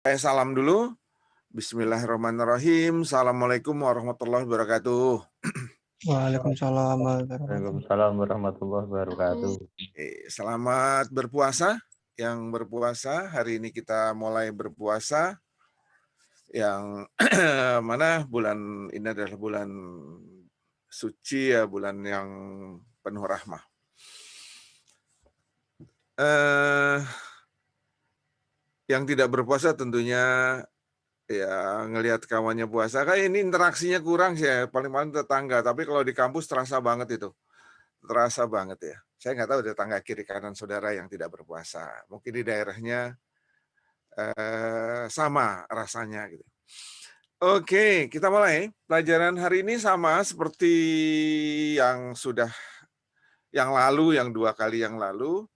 Saya salam dulu. Bismillahirrahmanirrahim. Assalamualaikum warahmatullahi wabarakatuh. Waalaikumsalam warahmatullahi wabarakatuh. Waalaikumsalam warahmatullahi wabarakatuh. Selamat berpuasa. Yang berpuasa, hari ini kita mulai berpuasa. Yang mana bulan ini adalah bulan suci ya, bulan yang penuh rahmah. Yang tidak berpuasa tentunya ya ngelihat kawannya puasa. Kayak ini interaksinya kurang sih ya, paling-paling tetangga. Tapi kalau di kampus terasa banget itu. Terasa banget ya. Saya nggak tahu tetangga kiri kanan saudara yang tidak berpuasa. Mungkin di daerahnya sama rasanya gitu. Oke, kita mulai. Pelajaran hari ini sama seperti yang sudah yang lalu, yang 2 kali yang lalu.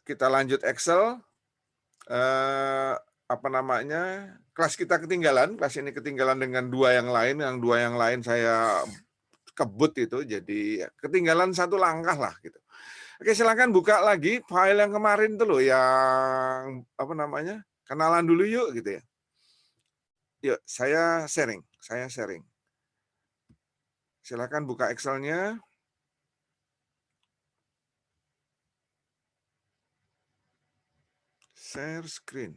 Kita lanjut Excel. Kelas kita ketinggalan. Kelas ini ketinggalan dengan 2 yang lain. Yang 2 yang lain saya kebut itu, jadi ketinggalan 1 langkah lah gitu. Oke, silakan buka lagi file yang kemarin tuh loh, yang kenalan dulu yuk gitu ya. Yuk, saya sharing. Silakan buka Excel-nya. Share screen.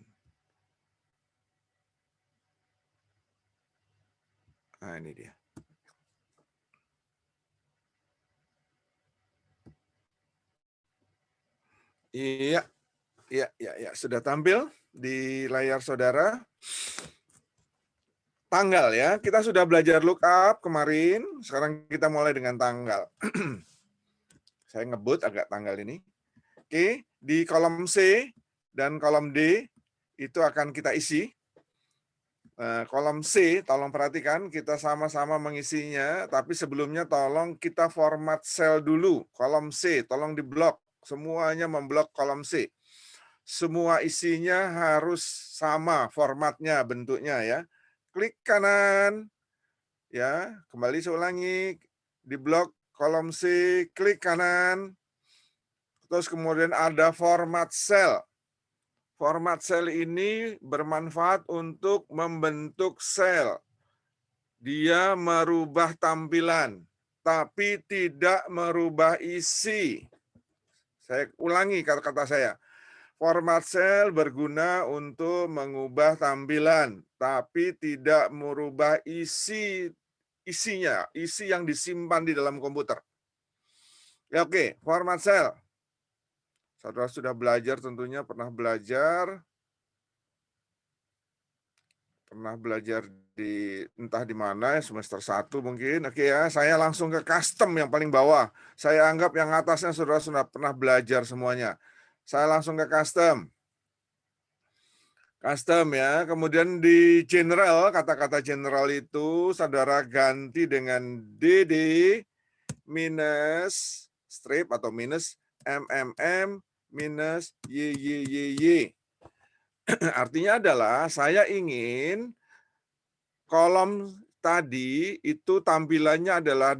Nah, ini dia. Iya, sudah tampil di layar saudara. Tanggal ya, kita sudah belajar lookup kemarin, sekarang kita mulai dengan tanggal. Saya ngebut agak tanggal ini. Oke, di kolom C dan kolom D itu akan kita isi. Kolom C, tolong perhatikan, kita sama-sama mengisinya, tapi sebelumnya tolong kita format sel dulu. Kolom C, tolong diblok. Semuanya memblok kolom C. Semua isinya harus sama formatnya, bentuknya ya. Klik kanan, ya, kembali saya ulangi, diblok kolom C, klik kanan, terus kemudian ada format sel. Format sel ini bermanfaat untuk membentuk sel. Dia merubah tampilan, tapi tidak merubah isi. Saya ulangi kata-kata saya. Format sel berguna untuk mengubah tampilan, tapi tidak merubah isinya, isi yang disimpan di dalam komputer. Ya, oke, format sel. Saudara sudah belajar tentunya, pernah belajar di entah di mana, semester 1 mungkin. Oke ya, saya langsung ke custom yang paling bawah. Saya anggap yang atasnya saudara sudah pernah belajar semuanya. Saya langsung ke custom. Custom ya, kemudian di general, kata-kata general itu saudara ganti dengan DD minus strip atau minus MMM minus YYYY. Artinya adalah saya ingin kolom tadi itu tampilannya adalah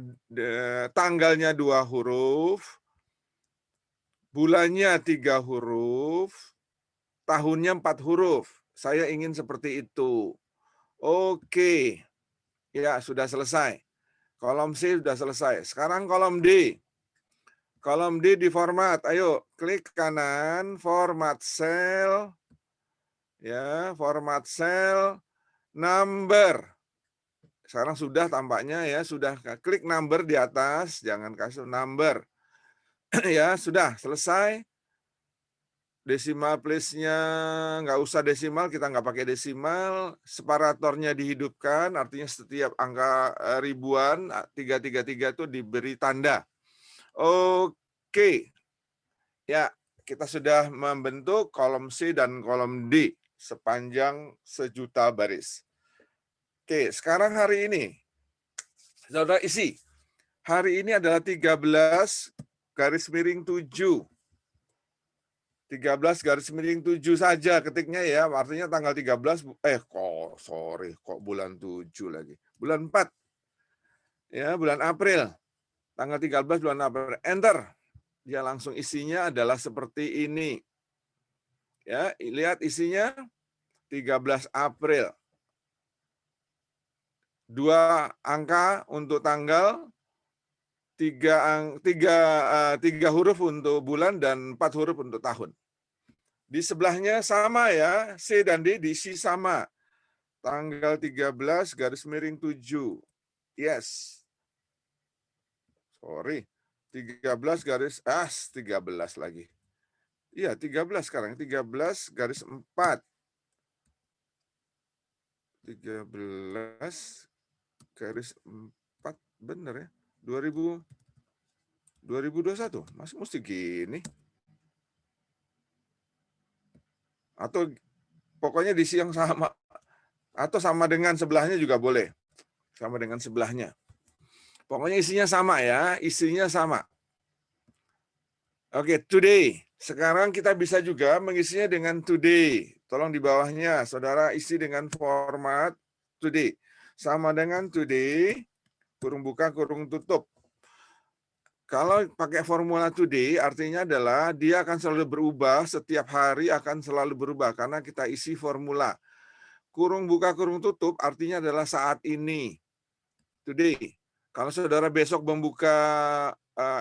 tanggalnya 2 huruf, bulannya 3 huruf, tahunnya 4 huruf. Saya ingin seperti itu. Oke. Ya, sudah selesai. Kolom C sudah selesai. Sekarang kolom D. Kolom D di format. Ayo, klik kanan, format cell. Ya, format cell, number. Sekarang sudah tampaknya ya, sudah klik number di atas, jangan kasih number. Ya, sudah selesai. Decimal place-nya nggak usah desimal, kita nggak pakai desimal. Separatornya dihidupkan, artinya setiap angka ribuan, 333 itu diberi tanda. Oke. Ya, kita sudah membentuk kolom C dan kolom D sepanjang 1.000.000 baris. Oke, sekarang hari ini, saudara isi. Hari ini adalah 13 garis miring 7. 13 garis miring 7 saja ketiknya ya, artinya tanggal 13, kok bulan 7 lagi. Bulan 4, ya bulan April, tanggal 13 bulan April, enter. Dia langsung isinya adalah seperti ini. Ya, lihat isinya 13 April. 2 angka untuk tanggal, 3 huruf untuk bulan dan 4 huruf untuk tahun. Di sebelahnya sama ya, C dan D diisi sama. Tanggal 13 garis miring 7. Yes. Sorry. 13 garis 13 lagi. Iya, 13 sekarang. 13 garis 4. 13 garis 4 bener ya. 2021. Masih mesti gini. Atau pokoknya diisi yang sama. Atau sama dengan sebelahnya juga boleh. Sama dengan sebelahnya. Pokoknya isinya sama ya, isinya sama. Oke, today. Sekarang kita bisa juga mengisinya dengan today. Tolong di bawahnya, saudara isi dengan format today. Sama dengan today, kurung buka, kurung tutup. Kalau pakai formula today, artinya adalah dia akan selalu berubah, setiap hari akan selalu berubah, karena kita isi formula. Kurung buka, kurung tutup, artinya adalah saat ini. Today. Kalau saudara besok membuka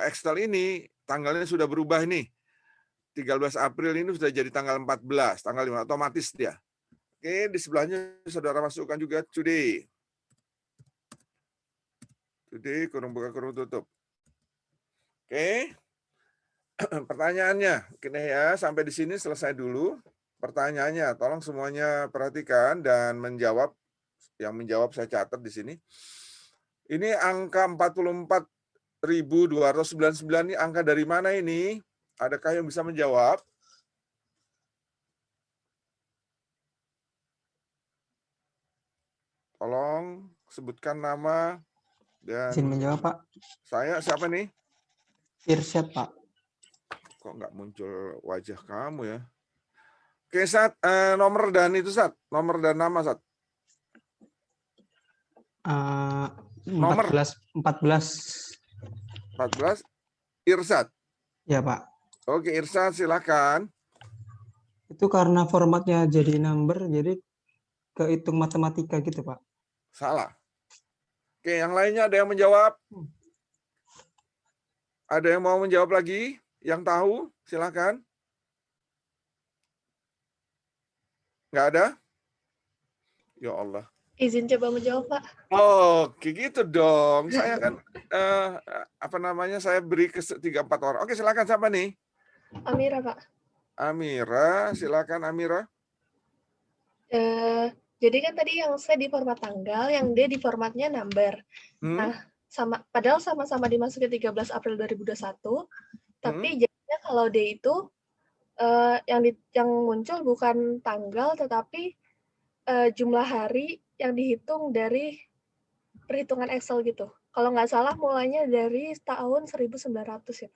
Excel ini, tanggalnya sudah berubah nih. 13 April ini sudah jadi tanggal 14, tanggal 5, otomatis dia. Oke, di sebelahnya saudara masukkan juga today. Today, kurung buka, kurung tutup. Oke. Pertanyaannya, gini ya, sampai di sini selesai dulu. Pertanyaannya, tolong semuanya perhatikan dan menjawab. Yang menjawab saya catat di sini. Ini angka 44.299 ini angka dari mana ini? Adakah yang bisa menjawab? Tolong sebutkan nama dan Izin menjawab, Pak. saya siapa nih? Irsyad, Pak. Kok nggak muncul wajah kamu ya? Oke, Sat, nomor dan itu, Sat. Nomor dan nama, Sat. 14. 14, Irsad. Ya, Pak. Oke, Irsad, silakan. Itu karena formatnya jadi number, jadi kehitung matematika gitu, Pak. Salah. Oke, yang lainnya ada yang menjawab? Ada yang mau menjawab lagi? Yang tahu, silakan. Nggak ada? Ya Allah. Izin coba menjawab, Pak. Oke, gitu dong. Saya kan saya beri ke 3-4 orang. Oke, silakan siapa nih? Amira, Pak. Amira, silakan Amira. Jadi kan tadi yang saya di format tanggal, yang dia di formatnya number. Nah, padahal sama-sama dimasukin 13 April 2021, tapi jadinya kalau D itu yang muncul bukan tanggal, tetapi jumlah hari yang dihitung dari perhitungan Excel gitu. Kalau nggak salah mulainya dari tahun 1900 ya.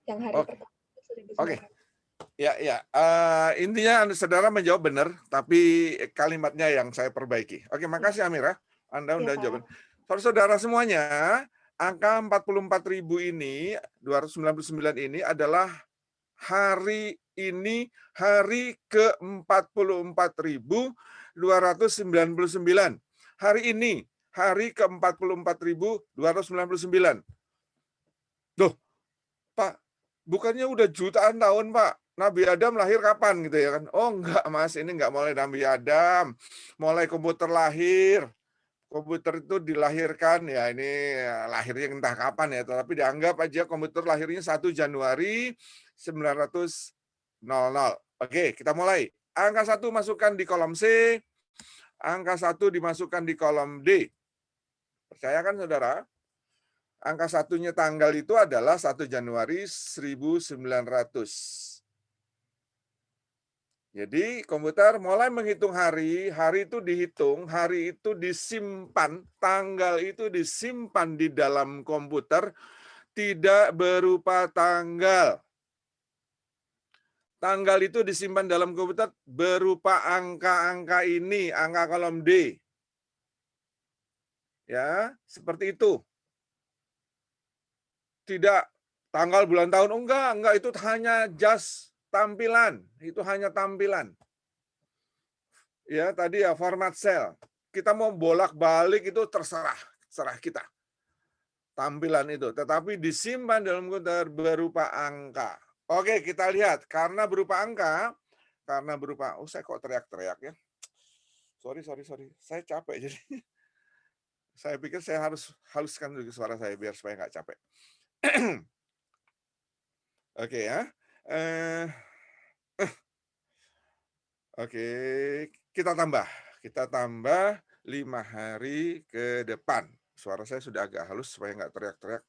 Yang hari pertama 1900. Oke. Ya. Intinya saudara menjawab benar, tapi kalimatnya yang saya perbaiki. Oke, makasih Amira. Anda udah jawab. Saudara semuanya, angka 44.000 ini, 299 ini adalah hari ini, hari ke-44.299. Hari ini, hari ke-44.299. Duh, Pak, bukannya udah jutaan tahun, Pak? Nabi Adam lahir kapan gitu ya kan? Oh enggak, Mas, ini enggak mulai Nabi Adam. Mulai komputer lahir. Komputer itu dilahirkan, ya ini lahirnya entah kapan ya, tapi dianggap aja komputer lahirnya 1 Januari 1900. Oke, kita mulai. Angka 1 masukkan di kolom C, angka 1 dimasukkan di kolom D. Percaya kan, saudara? Angka 1-nya tanggal itu adalah 1 Januari 1900. Jadi komputer mulai menghitung hari, hari itu dihitung, hari itu disimpan, tanggal itu disimpan di dalam komputer, tidak berupa tanggal. Tanggal itu disimpan dalam komputer berupa angka-angka ini, angka kolom D. Ya, seperti itu. Tidak tanggal, bulan, tahun, enggak, itu hanya just tampilan, itu hanya tampilan. Ya, tadi ya format sel. Kita mau bolak-balik itu terserah kita. Tampilan itu, tetapi disimpan dalam komputer berupa angka. Oke, kita lihat karena berupa angka, saya kok teriak-teriak ya. Sorry. Saya capek jadi. Saya pikir saya harus haluskan dulu suara saya biar supaya nggak capek. Oke ya. Oke, kita tambah 5 hari ke depan. Suara saya sudah agak halus supaya nggak teriak-teriak.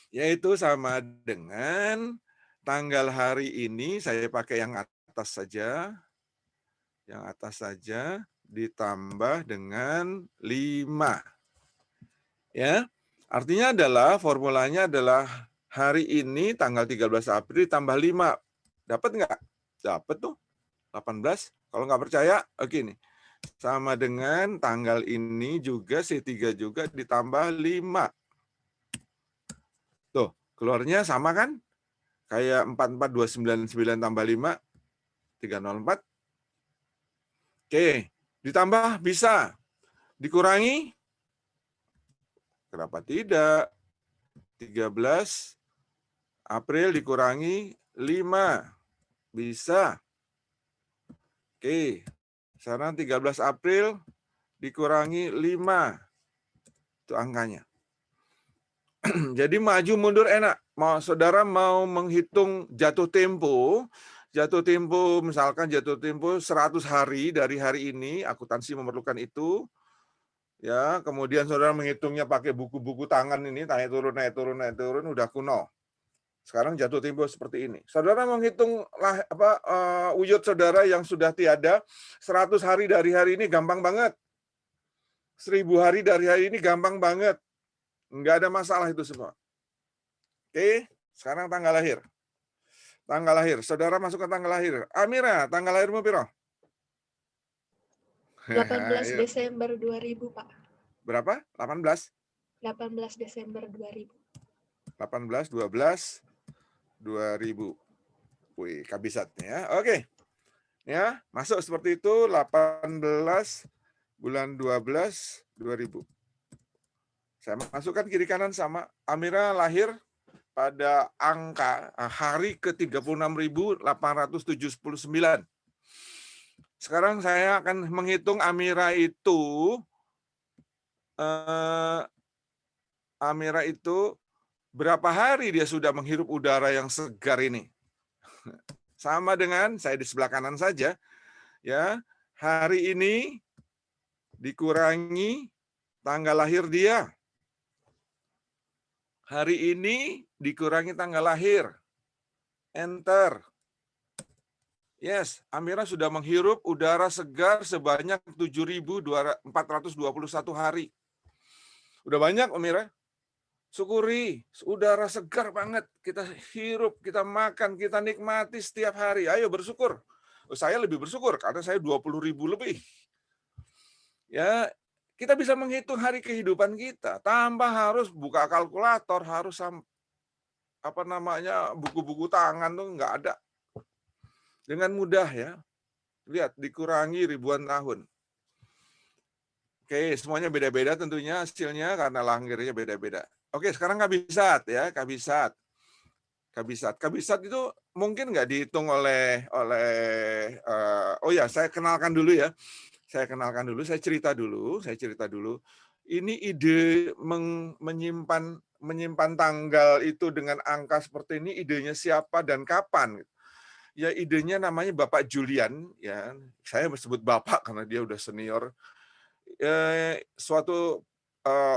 Yaitu sama dengan tanggal hari ini saya pakai yang atas saja. Yang atas saja ditambah dengan 5. Ya. Artinya adalah formulanya adalah hari ini tanggal 13 April tambah 5. Dapat nggak? Dapat tuh. 18. Kalau nggak percaya, oke nih. Sama dengan tanggal ini juga C3 juga ditambah 5. Tuh, keluarnya sama kan? Kayak 44299 tambah 5, 304. Oke, ditambah bisa. Dikurangi? Kenapa tidak? 13 April dikurangi 5. Bisa. Oke, sekarang 13 April dikurangi 5. Itu angkanya. Jadi maju mundur enak. Saudara mau menghitung jatuh tempo misalkan jatuh tempo 100 hari dari hari ini, akuntansi memerlukan itu. Ya, kemudian saudara menghitungnya pakai buku-buku tangan ini, naik turun, udah kuno. Sekarang jatuh tempo seperti ini. Saudara menghitung wujud saudara yang sudah tiada 100 hari dari hari ini gampang banget. 1000 hari dari hari ini gampang banget. Enggak ada masalah itu semua. Oke, sekarang tanggal lahir. Tanggal lahir. Saudara masuk ke tanggal lahir. Amira, tanggal lahirmu piro? 18 Desember 2000, Pak. Berapa? 18? 18 Desember 2000. 18, 12, 2000. Wih, kabisatnya. Oke. Ya, masuk seperti itu 18 bulan 12 2000. Saya masukkan kiri kanan sama. Amira lahir pada angka hari ke-36.879. Sekarang saya akan menghitung Amira itu berapa hari dia sudah menghirup udara yang segar ini. Sama dengan saya di sebelah kanan saja. Ya, hari ini dikurangi tanggal lahir dia. Hari ini dikurangi tanggal lahir. Enter. Yes, Amira sudah menghirup udara segar sebanyak 7.421 hari. Udah banyak, Amira? Syukuri, udara segar banget. Kita hirup, kita makan, kita nikmati setiap hari. Ayo bersyukur. Saya lebih bersyukur karena saya 20.000 lebih. Ya, kita bisa menghitung hari kehidupan kita. Tambah harus buka kalkulator, harus buku-buku tangan tuh nggak ada. Dengan mudah ya. Lihat, dikurangi ribuan tahun. Oke, semuanya beda-beda tentunya hasilnya karena lahirnya beda-beda. Oke, sekarang kabisat ya, kabisat. Kabisat itu mungkin nggak dihitung oleh saya kenalkan dulu ya. Saya cerita dulu. Ini ide menyimpan tanggal itu dengan angka seperti ini, idenya siapa dan kapan? Ya, idenya namanya Bapak Julian ya. Saya sebut Bapak karena dia udah senior. Suatu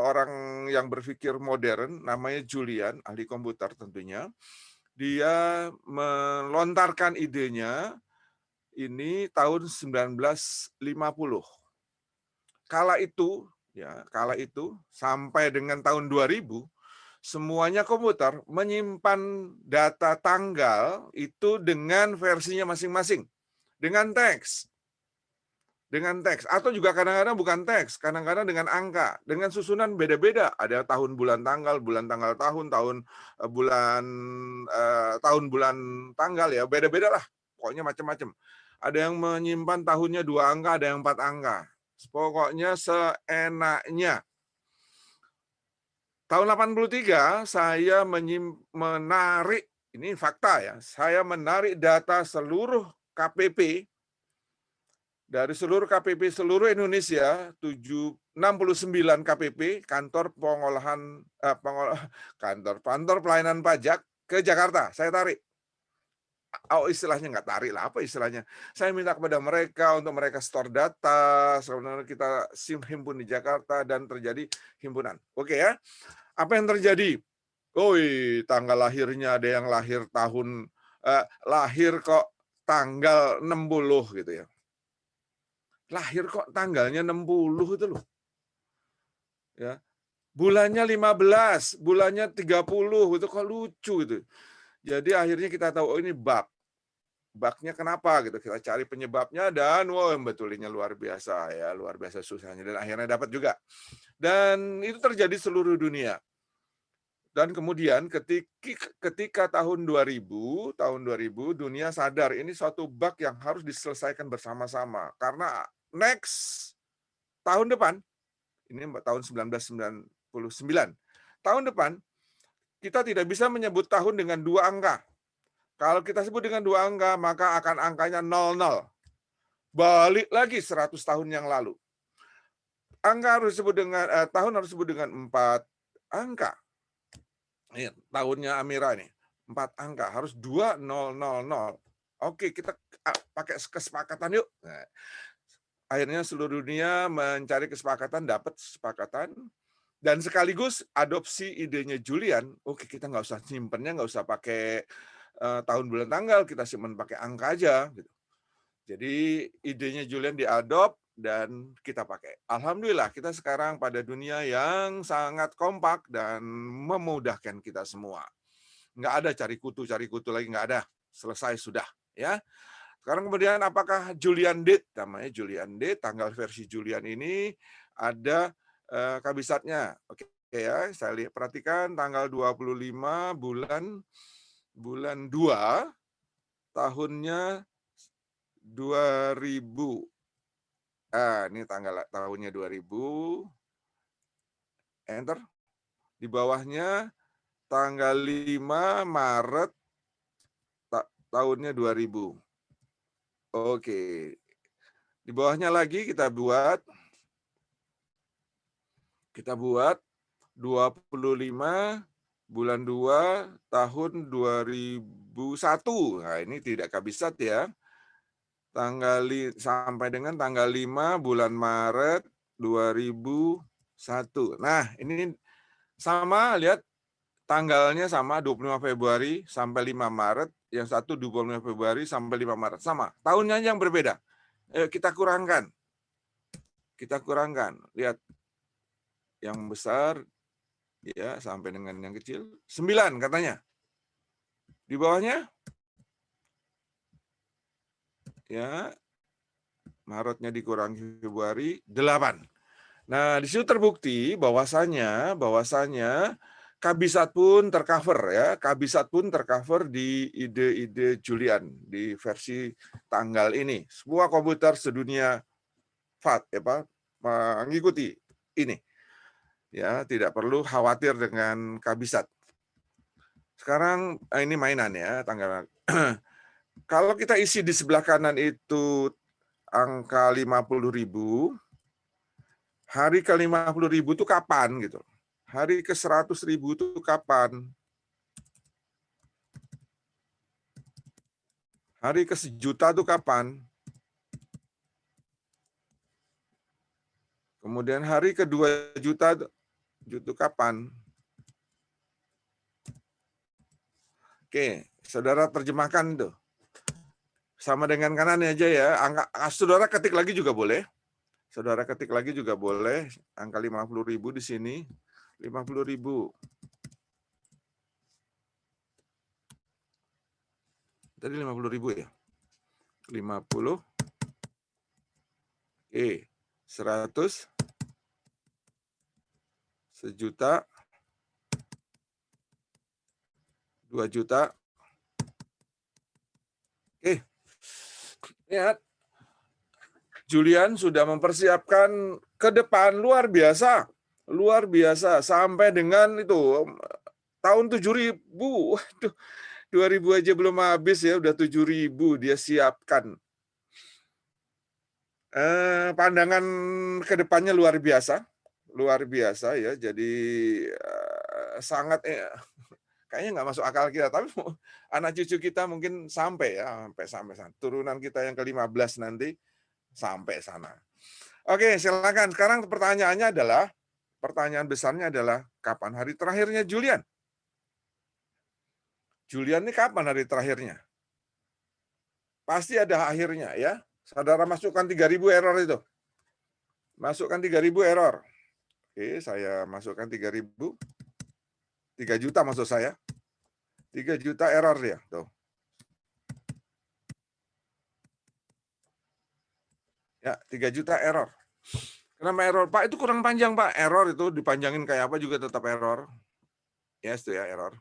orang yang berpikir modern namanya Julian, ahli komputer tentunya. Dia melontarkan idenya ini tahun 1950. Kala itu sampai dengan tahun 2000 semuanya komputer menyimpan data tanggal itu dengan versinya masing-masing, dengan teks. dengan teks, atau juga kadang-kadang bukan teks, kadang-kadang dengan angka, dengan susunan beda-beda. Ada tahun, bulan, tanggal, tahun, tahun, bulan, tanggal ya, beda-beda lah. Pokoknya macam-macam. Ada yang menyimpan tahunnya 2 angka, ada yang 4 angka. Pokoknya seenaknya. Tahun 83 saya menarik, ini fakta ya, saya menarik data seluruh KPP dari seluruh KPP seluruh Indonesia, 69 KPP, kantor kantor pelayanan pajak ke Jakarta. Saya tarik. Oh, istilahnya nggak tarik lah, apa istilahnya? Saya minta kepada mereka untuk mereka store data, sebenarnya kita himpun di Jakarta dan terjadi himpunan. Oke ya. Apa yang terjadi? Tanggal lahirnya ada yang lahir lahir kok tanggal 60 gitu ya. Lahir kok tanggalnya 60 itu loh. Ya. Bulannya 15, bulannya 30, itu kok lucu itu. Jadi akhirnya kita tahu ini bug. Bugnya kenapa gitu. Kita cari penyebabnya dan betulinya luar biasa ya, luar biasa susahnya dan akhirnya dapat juga. Dan itu terjadi seluruh dunia. Dan kemudian ketika tahun 2000 dunia sadar ini suatu bug yang harus diselesaikan bersama-sama karena next tahun depan, ini tahun 1999, tahun depan kita tidak bisa menyebut tahun dengan 2 angka. Kalau kita sebut dengan 2 angka, maka akan angkanya 00. Balik lagi 100 tahun yang lalu. Angka harus disebut dengan tahun harus disebut dengan 4 angka. Ini tahunnya Amira nih, 4 angka, harus 2000. Oke, kita pakai kesepakatan yuk. Nah, akhirnya seluruh dunia mencari kesepakatan, dapat kesepakatan, dan sekaligus adopsi idenya Julian. Oke, kita nggak usah simpennya, nggak usah pakai tahun, bulan, tanggal, kita simpan pakai angka aja. Gitu. Jadi idenya Julian diadop dan kita pakai. Alhamdulillah kita sekarang pada dunia yang sangat kompak dan memudahkan kita semua. Nggak ada cari kutu lagi, nggak ada. Selesai sudah. Ya. Sekarang kemudian apakah Julian date? Namanya Julian date, tanggal versi Julian ini ada kabisatnya. Oke ya, saya lihat, perhatikan tanggal 25 bulan 2 tahunnya 2000. Ini tahunnya 2000. Enter. Di bawahnya tanggal 5 Maret tahunnya 2000. Oke. Di bawahnya lagi kita buat 25 bulan 2 tahun 2001. Nah, ini tidak kabisat ya. Sampai dengan tanggal 5 bulan Maret 2001. Nah, ini sama, lihat tanggalnya sama, 25 Februari sampai 5 Maret, yang satu 25 Februari sampai 5 Maret. Sama, tahunnya yang berbeda. Kita kurangkan. Lihat, yang besar ya sampai dengan yang kecil, 9 katanya. Di bawahnya ya, Maretnya dikurangi Februari, 8. Nah, di situ terbukti bahwasanya kabisat pun tercover ya, di ide-ide Julian di versi tanggal ini. Semua komputer sedunia mengikuti ini. Ya, tidak perlu khawatir dengan kabisat. Sekarang ini mainan ya, tanggal. Kalau kita isi di sebelah kanan itu angka 50.000, hari ke 50.000 itu kapan gitu? Hari ke 100.000 itu kapan? Hari ke 1.000.000 itu kapan? Kemudian hari ke 2 juta itu kapan? Oke, saudara terjemahkan itu. Sama dengan kanan aja ya. Saudara ketik lagi juga boleh. Angka 50.000 di sini. 50.000. Tadi 50.000 ya? 50. Oke, 100, 1.000.000, 2.000.000. Oke, lihat. Julian sudah mempersiapkan ke depan luar biasa. Luar biasa. Sampai dengan itu, tahun 7.000. Waduh, 2.000 aja belum habis ya, udah 7.000 dia siapkan. Pandangan ke depannya luar biasa ya. Jadi sangat kayaknya nggak masuk akal kita, tapi anak cucu kita mungkin sampai ya, sampai sana. Turunan kita yang ke-15 nanti sampai sana. Oke, silakan. Sekarang pertanyaan besarnya adalah kapan hari terakhirnya Julian? Julian ini kapan hari terakhirnya? Pasti ada akhirnya ya. Saudara masukkan 3.000 error itu. Masukkan 3.000 error. Oke, saya masukkan 3.000. 3 juta maksud saya. 3 juta error dia. Tuh. Ya, 3 juta error. Kenapa error? Pak, itu kurang panjang, Pak. Error itu dipanjangin kayak apa juga tetap error. Yes, itu ya, error.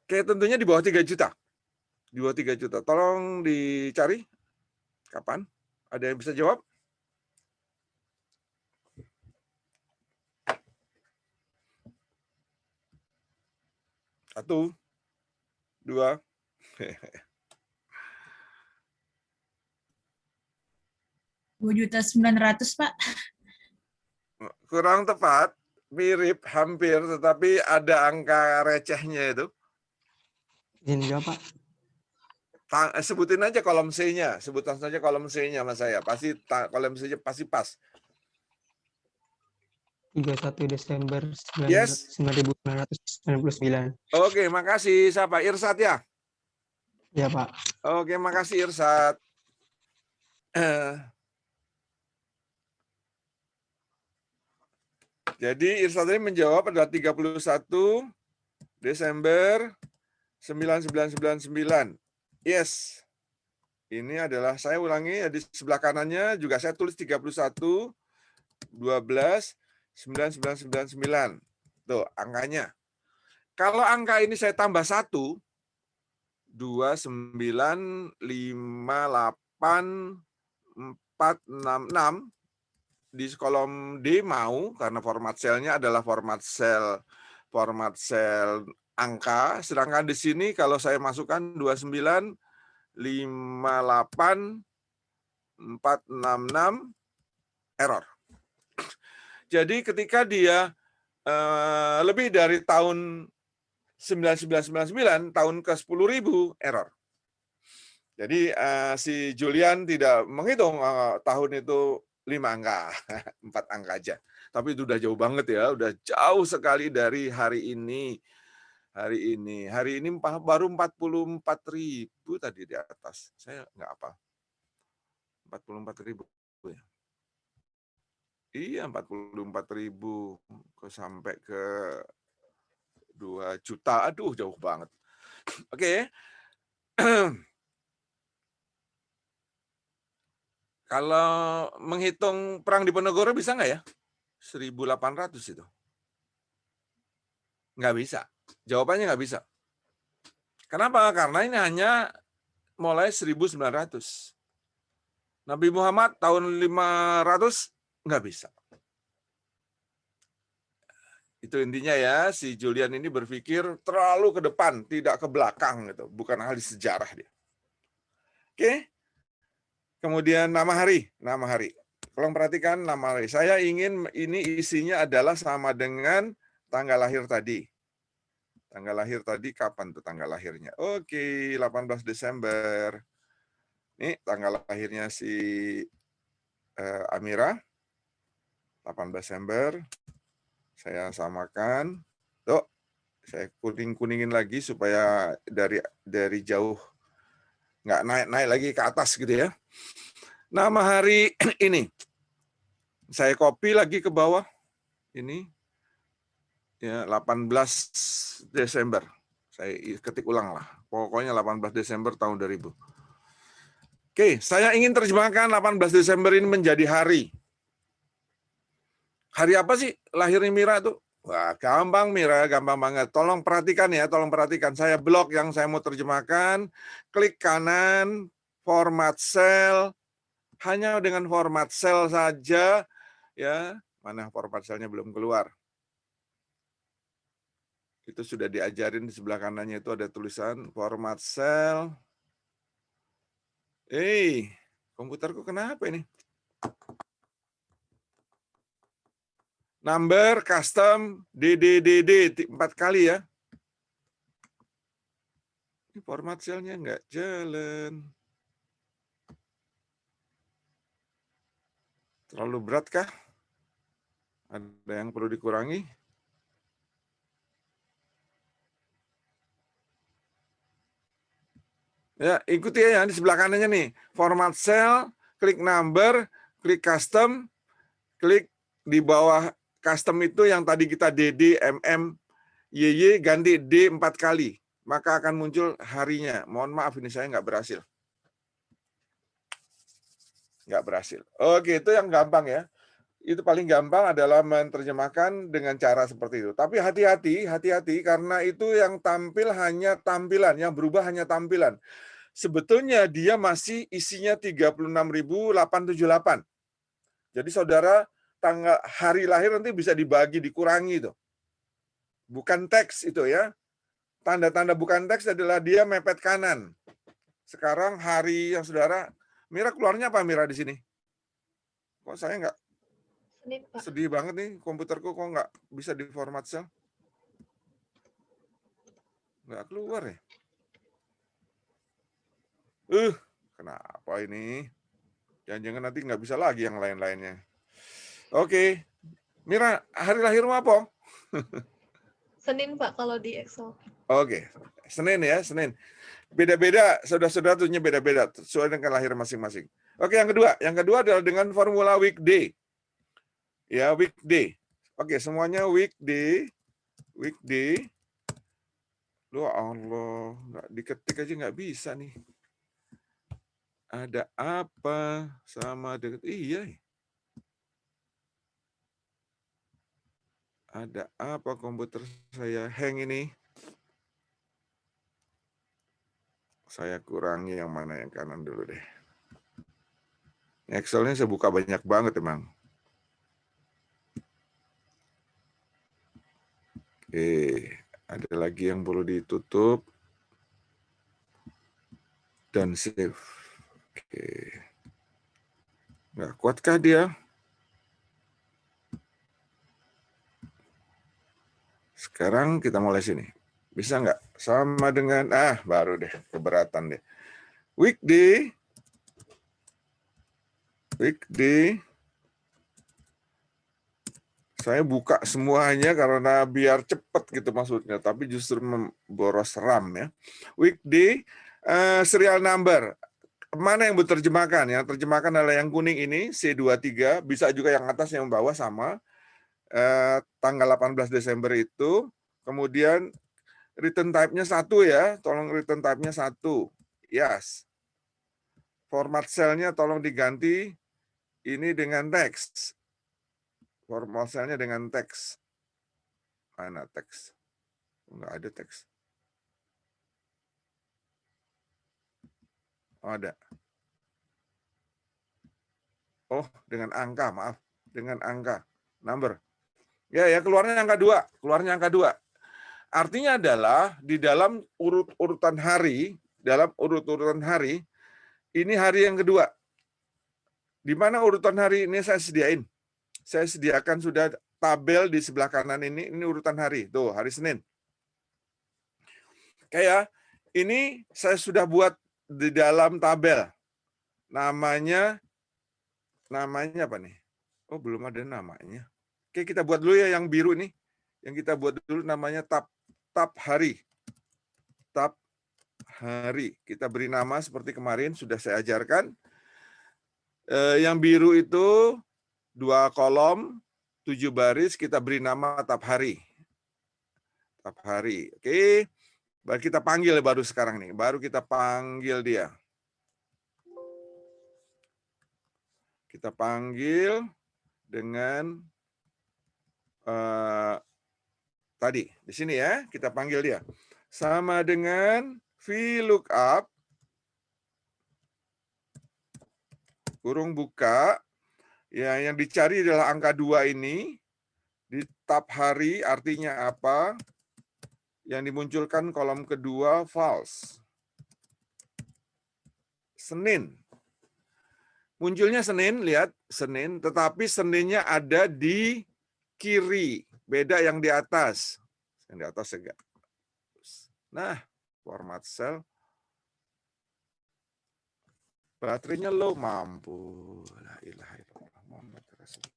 Oke, tentunya di bawah 3 juta. Di bawah 3 juta. Tolong dicari. Kapan? Ada yang bisa jawab? Satu, 2. 2.900.000, Pak. Kurang tepat. Mirip, hampir. Tetapi ada angka recehnya itu. Izin jawab, Pak. Sebutin aja kolom C-nya. Sebutan saja kolom C-nya mas saya. Pasti kolom C-nya pasti pas. 31 Desember Yes. 1999. Oke, makasih. Siapa? Irsat ya? Ya, Pak. Oke, makasih Irsat. Jadi Irsat ini menjawab adalah 31 Desember 1999. Yes. Ini adalah, saya ulangi, di sebelah kanannya juga saya tulis 31 12 9999. Tuh, angkanya. Kalau angka ini saya tambah 1, 2958 466 di kolom D mau, karena format selnya adalah format sel angka, sedangkan di sini kalau saya masukkan 2958 466 error. Jadi ketika dia lebih dari tahun 1999, tahun ke 10.000 error. Jadi si Julian tidak menghitung tahun itu 5 angka, 4 angka aja. Tapi itu udah jauh banget ya, udah jauh sekali dari hari ini. Hari ini baru 44.000 tadi di atas. Saya nggak apa. 44.000 ya. Iya, 44.000 sampai ke 2 juta. Aduh, jauh banget. Oke. Kalau menghitung perang Diponegoro bisa nggak ya? 1.800 itu. Nggak bisa. Jawabannya nggak bisa. Kenapa? Karena ini hanya mulai 1.900. Nabi Muhammad tahun 500 nggak bisa. Itu intinya ya, si Julian ini berpikir terlalu ke depan, tidak ke belakang gitu. Bukan ahli sejarah dia. Oke. Kemudian nama hari. Tolong perhatikan nama hari. Saya ingin ini isinya adalah sama dengan tanggal lahir tadi. Tanggal lahir tadi kapan tuh tanggal lahirnya? Oke, 18 Desember. Ini tanggal lahirnya si Amira. 18 Desember. Saya samakan. Tuh, saya kuning-kuningin lagi supaya dari jauh nggak naik lagi ke atas gitu ya. Nama hari ini saya copy lagi ke bawah. Ini ya 18 Desember. Saya ketik ulang lah. Pokoknya 18 Desember tahun 2000. Oke, saya ingin terjemahkan 18 Desember ini menjadi hari. Hari apa sih lahirnya Mira tuh? Wah, gampang Mira, gampang banget. Tolong perhatikan ya, tolong perhatikan. Saya blok yang saya mau terjemahkan. Klik kanan, format sel. Hanya dengan format sel saja, ya. Mana format selnya belum keluar. Itu sudah diajarin di sebelah kanannya itu ada tulisan format sel. Komputerku kenapa ini? Number, custom, DDDD 4 kali ya. Ini format selnya nggak jalan. Terlalu berat kah? Ada yang perlu dikurangi? Ya, ikuti ya di sebelah kanannya nih. Format cell, klik number, klik custom, klik di bawah custom itu yang tadi kita DD, MM, YY, ganti D 4 kali. Maka akan muncul harinya. Mohon maaf ini saya nggak berhasil. Nggak berhasil. Oke, itu yang gampang ya. Itu paling gampang adalah menerjemahkan dengan cara seperti itu. Tapi hati-hati karena itu yang tampil hanya tampilan, yang berubah hanya tampilan. Sebetulnya dia masih isinya 36.878. Jadi saudara tanggal hari lahir nanti bisa dibagi, dikurangi itu. Bukan teks itu ya. Tanda-tanda bukan teks adalah dia mepet kanan. Sekarang hari yang saudara, Mira keluarnya apa Mira di sini? Kok saya nggak? Senin, Pak. Sedih banget nih, komputerku kok nggak bisa di format sel. Nggak keluar ya. Kenapa ini? Jangan-jangan nanti nggak bisa lagi yang lain-lainnya. Oke. Mira, hari lahirmu apa? Senin, Pak, kalau di Excel. Oke. Senin ya, Senin. Beda-beda, saudara-saudara tentunya beda-beda, sesuai dengan lahir masing-masing. Oke, yang kedua. Yang kedua adalah dengan formula weekday. Ya, weekday. Oke, semuanya weekday. Weekday. Loh Allah, nggak diketik aja nggak bisa nih. Ada apa sama dengan... Iya. Ada apa komputer saya hang ini? Saya kurangi yang mana yang kanan dulu deh. Excel-nya saya buka banyak banget emang. Oke, ada lagi yang perlu ditutup dan save. Oke. Nggak kuatkah dia? Sekarang kita mulai sini. Bisa nggak? Sama dengan, baru deh, keberatan deh. Weekday. Weekday. Saya buka semuanya karena biar cepat gitu maksudnya, tapi justru memboros RAM ya. Weekday, serial number. Mana yang diterjemahkan? Yang terjemahkan adalah yang kuning ini, C23, bisa juga yang atas yang bawah sama. Tanggal 18 Desember itu, kemudian return type-nya 1 ya, tolong return type-nya 1. Yes. Format cell-nya tolong diganti ini dengan teks. Format cell-nya dengan teks. Mana teks? Enggak ada teks. Oh, ada. Oh, dengan angka, maaf. Dengan angka. Number. Ya, keluarnya angka 2. Keluarnya angka 2. Artinya adalah di dalam urutan hari, ini hari yang kedua. Di mana urutan hari ini saya sediain? Saya sediakan sudah tabel di sebelah kanan ini urutan hari. Tuh, hari Senin. Kayak ini saya sudah buat di dalam tabel. Namanya apa nih? Oh, belum ada namanya. Oke, kita buat dulu ya yang biru nih. Yang kita buat dulu namanya tab hari. Tab hari. Kita beri nama seperti kemarin sudah saya ajarkan. Yang biru itu 2 kolom, 7 baris, kita beri nama tab hari. Tab hari. Oke. Baru kita panggil baru sekarang nih. Baru kita panggil dia. Kita panggil dengan tadi di sini ya, kita panggil dia sama dengan VLOOKUP kurung buka, ya yang dicari adalah angka 2 ini di tab hari, artinya apa? Yang dimunculkan kolom kedua false. Senin. Munculnya Senin, lihat Senin, tetapi Seninnya ada di kiri, beda yang di atas. Yang di atas enggak. Nah, format cell. Baterainya low, mampu. La ilaha illallah Muhammad Rasul.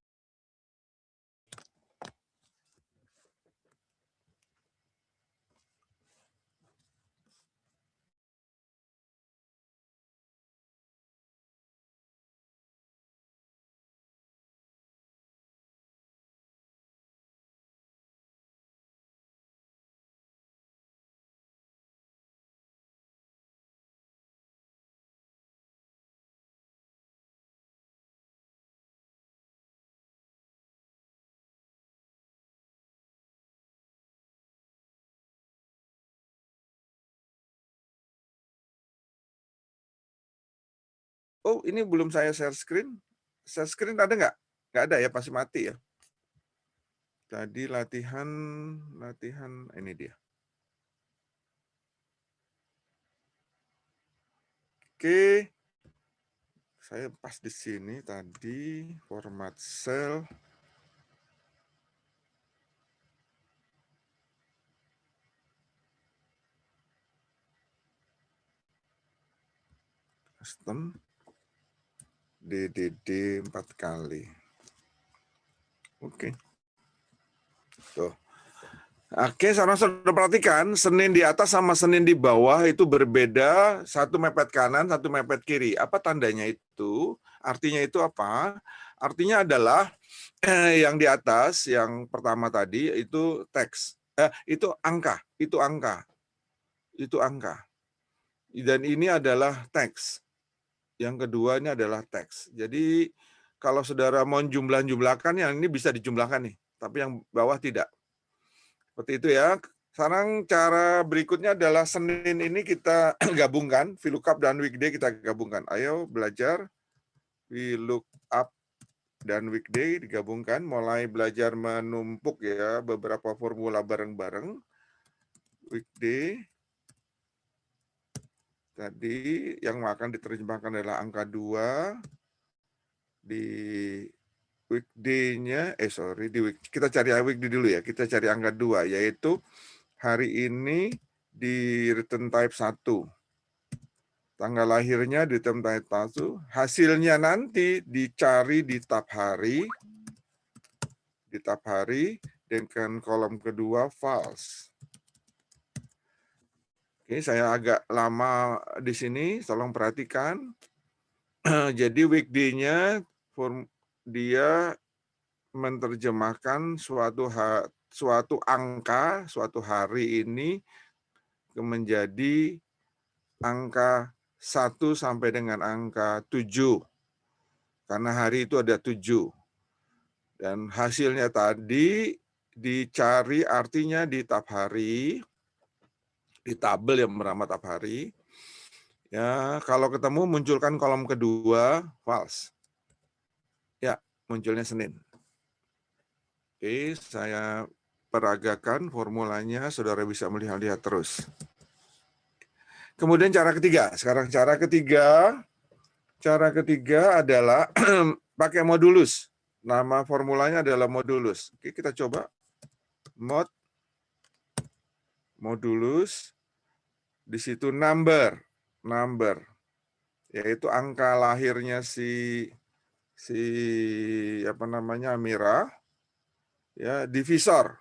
Oh, ini belum saya share screen. Share screen ada nggak? Nggak ada ya, pasti mati ya. Tadi latihan ini dia. Oke. Saya pas di sini tadi format cell. Custom DDD 4 kali. Oke. Tuh. Oke, sekarang sudah perhatikan Senin di atas sama Senin di bawah itu berbeda, satu mepet kanan, satu mepet kiri. Apa tandanya itu? Artinya itu apa? Artinya adalah yang di atas, yang pertama tadi itu teks, itu angka, itu angka, itu angka. Dan ini adalah teks. Yang kedua ini adalah teks. Jadi kalau saudara mau jumlah-jumlahkan, yang ini bisa dijumlahkan nih, tapi yang bawah tidak. Seperti itu ya. Sekarang cara berikutnya adalah Senin ini kita gabungkan, VLOOKUP dan weekday kita gabungkan. Ayo belajar VLOOKUP dan weekday digabungkan, mulai belajar menumpuk ya beberapa formula bareng-bareng. Weekday tadi yang akan diterjemahkan adalah angka 2 di weekday-nya, kita cari weekday dulu ya, kita cari angka 2, yaitu hari ini di return type 1. Tanggal lahirnya di return type 1, hasilnya nanti dicari di tab hari, dengan kolom kedua false. Oke, saya agak lama di sini, tolong perhatikan. Jadi weekday-nya dia menerjemahkan suatu angka, suatu hari ini menjadi angka 1 sampai dengan angka 7. Karena hari itu ada 7. Dan hasilnya tadi dicari artinya di tab hari, di tabel yang bernama tab hari. Ya, kalau ketemu munculkan kolom kedua false. Ya, munculnya Senin. Oke, saya peragakan formulanya, saudara bisa melihat terus. Kemudian cara ketiga. Sekarang cara ketiga adalah pakai modulus. Nama formulanya adalah modulus. Oke, kita coba. Modulus. Di situ number, yaitu angka lahirnya si Amira. Ya, divisor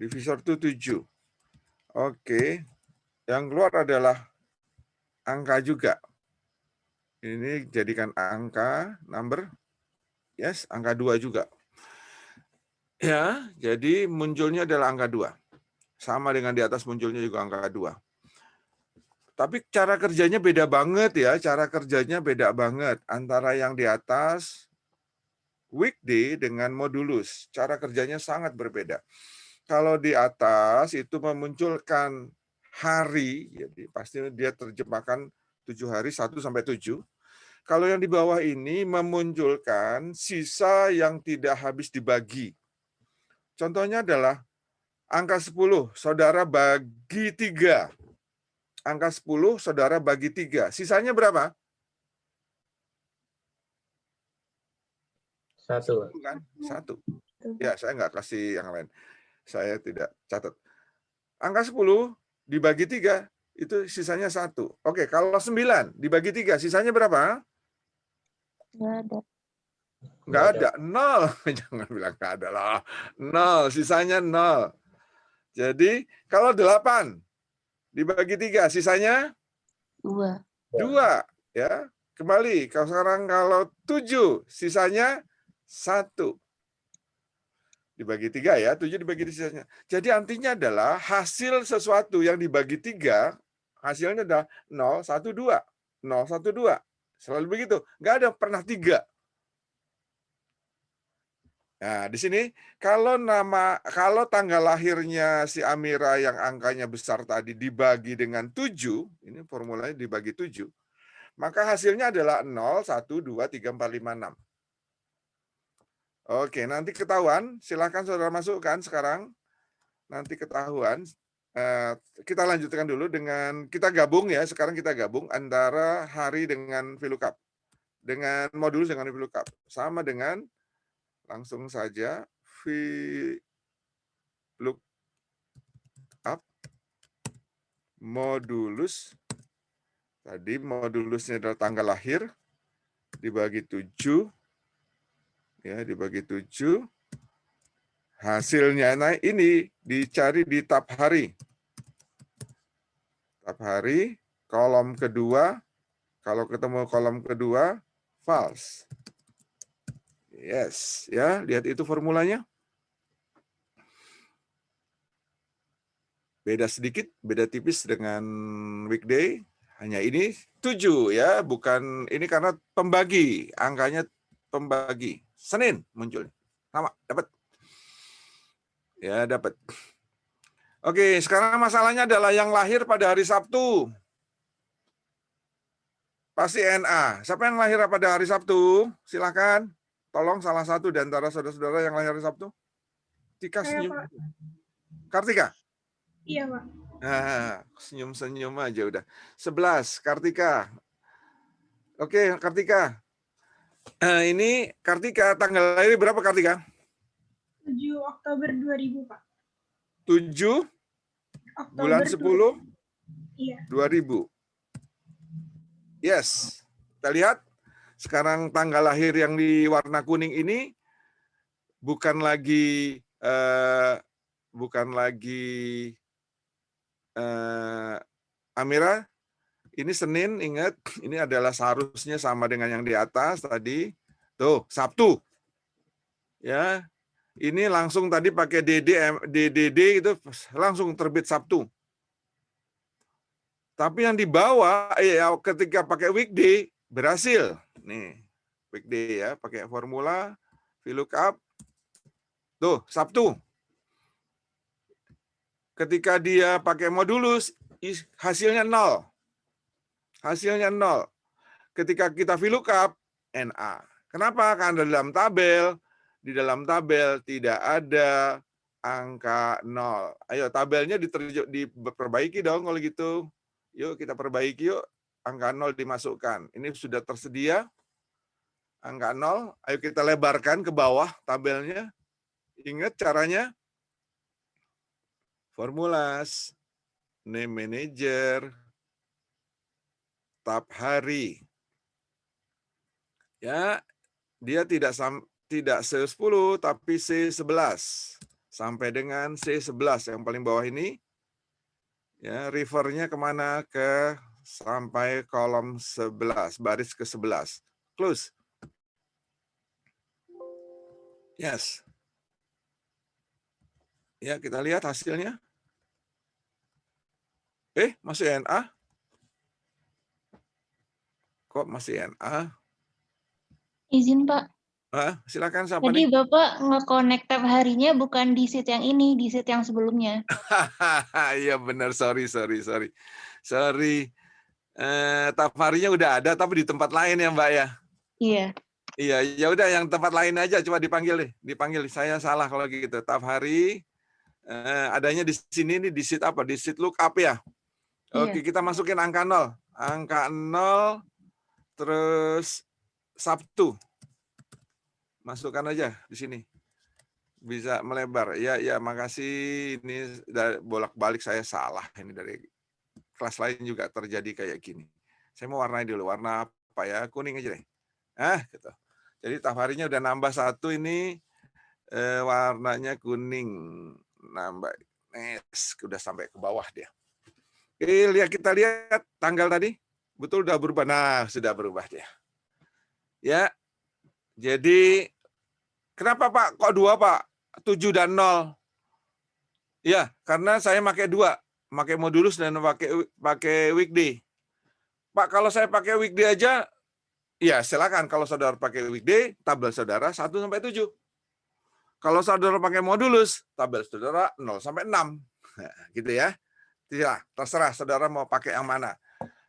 itu 7. Oke, yang keluar adalah angka juga. Ini jadikan angka, number, yes, angka 2 juga. Ya, jadi munculnya adalah angka 2. Sama dengan di atas munculnya juga angka 2. Tapi cara kerjanya beda banget ya, cara kerjanya beda banget antara yang di atas weekday dengan modulus. Cara kerjanya sangat berbeda. Kalau di atas itu memunculkan hari, jadi pasti dia terjemahkan 7 hari 1 sampai 7. Kalau yang di bawah ini memunculkan sisa yang tidak habis dibagi. Contohnya adalah angka 10, saudara bagi 3. Angka 10, saudara bagi 3. Sisanya berapa? 1. Kan? 1. Ya, saya nggak kasih yang lain. Saya tidak catat. Angka 10 dibagi 3, itu sisanya 1. Oke, kalau 9 dibagi 3, sisanya berapa? Nggak ada. Nggak ada. 0. Jangan bilang nggak ada lah. 0, sisanya 0. Jadi, kalau 8 dibagi 3, sisanya 2. 2. Ya, kembali. Kalau sekarang kalau 7, sisanya 1. Dibagi 3 ya, 7 dibagi 3 sisanya. Jadi artinya adalah hasil sesuatu yang dibagi 3, hasilnya adalah 0, 1, 2. 0, 1, 2. Selalu begitu. Nggak ada pernah 3. Nah, di sini kalau tanggal lahirnya si Amira yang angkanya besar tadi dibagi dengan 7, ini formulanya dibagi 7, maka hasilnya adalah 0, 1, 2, 3, 4, 5, 6. Oke, nanti ketahuan. Silakan saudara masukkan sekarang. Nanti ketahuan. Kita lanjutkan dulu dengan, kita gabung ya, sekarang kita gabung antara hari dengan VLOOKUP. Dengan modulus dengan VLOOKUP. Sama dengan, langsung saja, VLOOKUP modulus. Tadi modulusnya adalah tanggal lahir, dibagi 7. Ya, dibagi 7. Hasilnya, nah ini dicari di tab hari. Tab hari, kolom kedua, kalau ketemu kolom kedua, false. Yes, ya, lihat itu formulanya. Beda sedikit, beda tipis dengan weekday. Hanya ini 7 ya, bukan ini karena pembagi, angkanya pembagi. Senin muncul. Sama, dapat. Ya, dapat. Oke, sekarang masalahnya adalah yang lahir pada hari Sabtu. Pasti NA. Siapa yang lahir pada hari Sabtu? Silakan. Tolong salah satu di antara saudara-saudara yang lahir hari Sabtu. Tika senyum. Kartika? Iya, Pak. Nah, senyum-senyum aja udah. 11, Kartika. Oke, Kartika. Ini Kartika, tanggal lahir berapa Kartika? 7 Oktober 2000, Pak. 7 Oktober bulan 10 Iya. 2000. Yes. Kita lihat sekarang tanggal lahir yang di warna kuning ini bukan lagi Amira. Ini Senin, ingat, ini adalah seharusnya sama dengan yang di atas tadi. Tuh, Sabtu. Ya. Ini langsung tadi pakai DDD itu langsung terbit Sabtu. Tapi yang di bawah ketika pakai weekday berhasil. Nih, weekday ya, pakai formula VLOOKUP. Tuh, Sabtu. Ketika dia pakai modulus, hasilnya 0. Hasilnya 0. Ketika kita VLOOKUP, NA. Kenapa? Karena di dalam tabel tidak ada angka 0. Ayo tabelnya diperbaiki dong kalau gitu. Yuk kita perbaiki yuk. Angka 0 dimasukkan. Ini sudah tersedia. Angka 0. Ayo kita lebarkan ke bawah tabelnya. Ingat caranya. Formulas. Name manager. Tab hari. Ya, dia tidak C10 tapi C11 sampai dengan C11 yang paling bawah ini. Ya, refernya kemana? Ke sampai kolom 11, baris ke 11. Close. Yes. Ya, kita lihat hasilnya. Masih NA. Kok masih NA? Izin, Pak. Silakan siapa Tadi nih? Bapak nge-connect tab harinya bukan di sheet yang ini, di sheet yang sebelumnya. Iya benar, sorry. Tab harinya udah ada tapi di tempat lain ya Mbak ya. Iya. Iya, ya udah yang tempat lain aja, coba dipanggil deh. Dipanggil, saya salah kalau gitu. Tab hari adanya di sini nih, di sheet apa? Di sheet lookup ya. Oke, Iya. kita masukin angka 0. Angka 0 terus Sabtu. Masukkan aja di sini. Bisa melebar. Ya, makasih. Ini bolak-balik saya salah ini dari kelas lain juga terjadi kayak gini. Saya mau warnai dulu. Warna apa ya? Kuning aja deh. Gitu. Jadi tab harinya udah nambah 1 ini, warnanya kuning. Nambah. Udah sampai ke bawah dia. Oke, kita lihat tanggal tadi. Betul udah berubah. Nah, sudah berubah dia. Ya. Jadi, kenapa Pak? Kok 2 Pak? 7 dan 0. Ya, karena saya pakai 2. Pakai modulus dan pakai weekday. Pak, kalau saya pakai weekday aja, ya silakan. Kalau saudara pakai weekday, tabel saudara 1 sampai 7. Kalau saudara pakai modulus, tabel saudara 0 sampai 6. Nah, gitu ya. Terserah saudara mau pakai yang mana.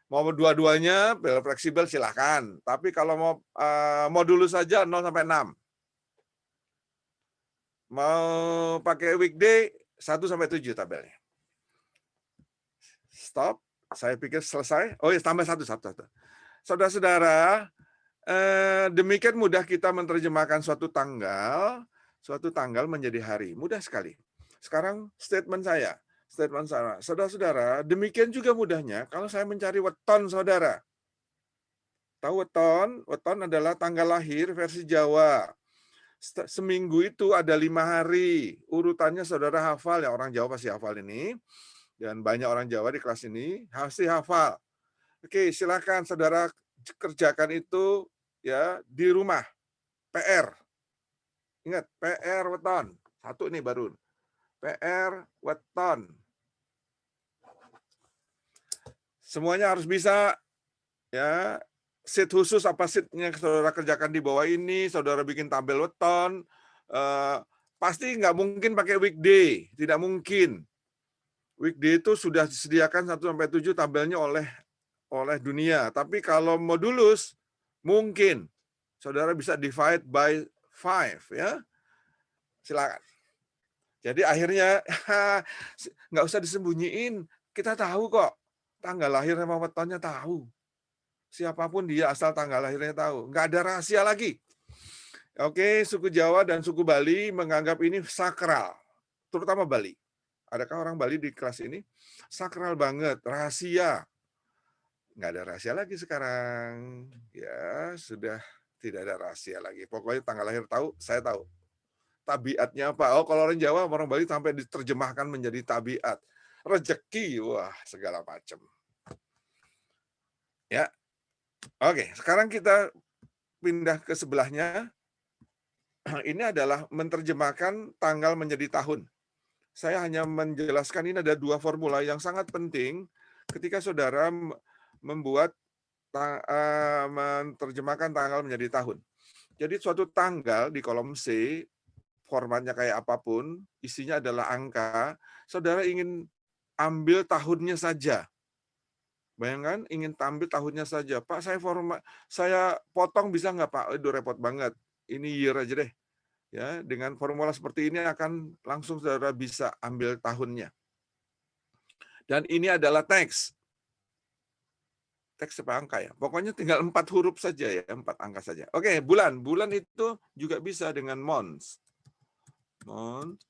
Mau dua-duanya, fleksibel silakan. Tapi kalau mau modulus saja 0 sampai 6. Mau pakai weekday 1 sampai 7 tabelnya. Stop. Saya pikir selesai. Oh ya, tambah satu. Saudara-saudara, demikian mudah kita menerjemahkan suatu tanggal menjadi hari. Mudah sekali. Sekarang statement saya. Saudara-saudara, demikian juga mudahnya kalau saya mencari weton saudara. Tahu weton? Weton adalah tanggal lahir versi Jawa. Seminggu itu ada 5 hari. Urutannya saudara hafal ya, orang Jawa pasti hafal ini. Dan banyak orang Jawa di kelas ini pasti hafal. Oke, silakan saudara kerjakan itu ya di rumah. PR. Ingat, PR weton. 1 nih baru. PR weton. Semuanya harus bisa ya. Sheet khusus apa sheetnya saudara kerjakan di bawah ini, saudara bikin tabel weton. Pasti nggak mungkin pakai weekday, tidak mungkin. Weekday itu sudah disediakan 1 sampai 7 tabelnya oleh dunia. Tapi kalau modulus mungkin saudara bisa divide by 5 ya. Silakan. Jadi akhirnya nggak usah disembunyiin. Kita tahu kok tanggal lahir sama wetonnya tahu. Siapapun dia asal tanggal lahirnya tahu. Nggak ada rahasia lagi. Oke, suku Jawa dan suku Bali menganggap ini sakral. Terutama Bali. Adakah orang Bali di kelas ini? Sakral banget, rahasia. Nggak ada rahasia lagi sekarang. Ya, sudah tidak ada rahasia lagi. Pokoknya tanggal lahir tahu, saya tahu. Tabiatnya apa? Oh, kalau orang Jawa, orang Bali sampai diterjemahkan menjadi tabiat. Rezeki, wah, segala macam. Ya. Oke, sekarang kita pindah ke sebelahnya. Ini adalah menerjemahkan tanggal menjadi tahun. Saya hanya menjelaskan ini ada 2 formula yang sangat penting ketika saudara membuat menerjemahkan tanggal menjadi tahun. Jadi suatu tanggal di kolom C, formatnya kayak apapun, isinya adalah angka, saudara ingin ambil tahunnya saja. Bayangkan ingin ambil tahunnya saja. Pak, saya potong bisa nggak Pak? Itu repot banget. Ini year aja deh. Ya, dengan formula seperti ini akan langsung saudara bisa ambil tahunnya. Dan ini adalah teks. Teks apa angka ya? Pokoknya tinggal 4 huruf saja ya, 4 angka saja. Oke, bulan. Bulan itu juga bisa dengan months. Month.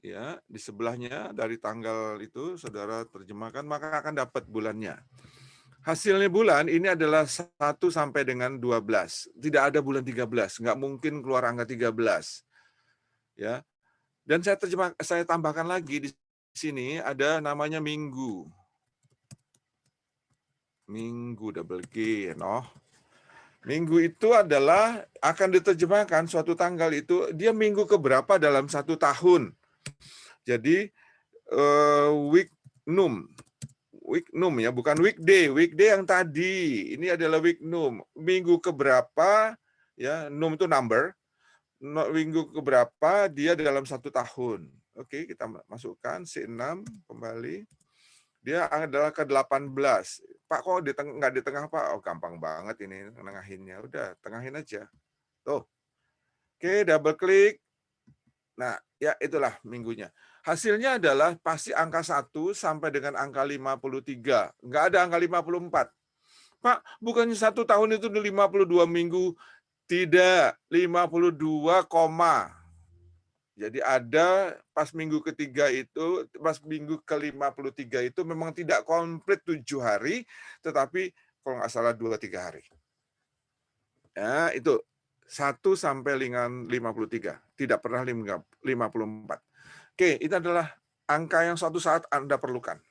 Ya, di sebelahnya dari tanggal itu saudara terjemahkan, maka akan dapat bulannya. Hasilnya bulan ini adalah 1 sampai dengan 12. Tidak ada bulan 13, nggak mungkin keluar angka 13. Ya. Dan saya tambahkan lagi di sini ada namanya minggu. Minggu double G, no. Minggu itu adalah akan diterjemahkan suatu tanggal itu dia minggu keberapa dalam 1 tahun. Jadi week num. weeknum ya, bukan weekday. Weekday yang tadi. Ini adalah weeknum. Minggu keberapa ya, num itu number. Minggu keberapa dia dalam 1 tahun. Oke, kita masukkan C6 kembali. Dia adalah ke-18. Pak, kok nggak di tengah, Pak? Oh, gampang banget ini nengahinnya. Udah, tengahin aja. Tuh. Oke, double klik. Nah, ya itulah minggunya. Hasilnya adalah pasti angka 1 sampai dengan angka 53. Nggak ada angka 54. Pak, bukannya 1 tahun itu 52 minggu? Tidak, 52, jadi ada pas minggu ketiga itu, pas minggu ke-53 itu memang tidak komplit 7 hari, tetapi kalau nggak salah 2-3 hari. Ya, itu 1 sampai dengan 53, tidak pernah 54. Oke, itu adalah angka yang suatu saat Anda perlukan.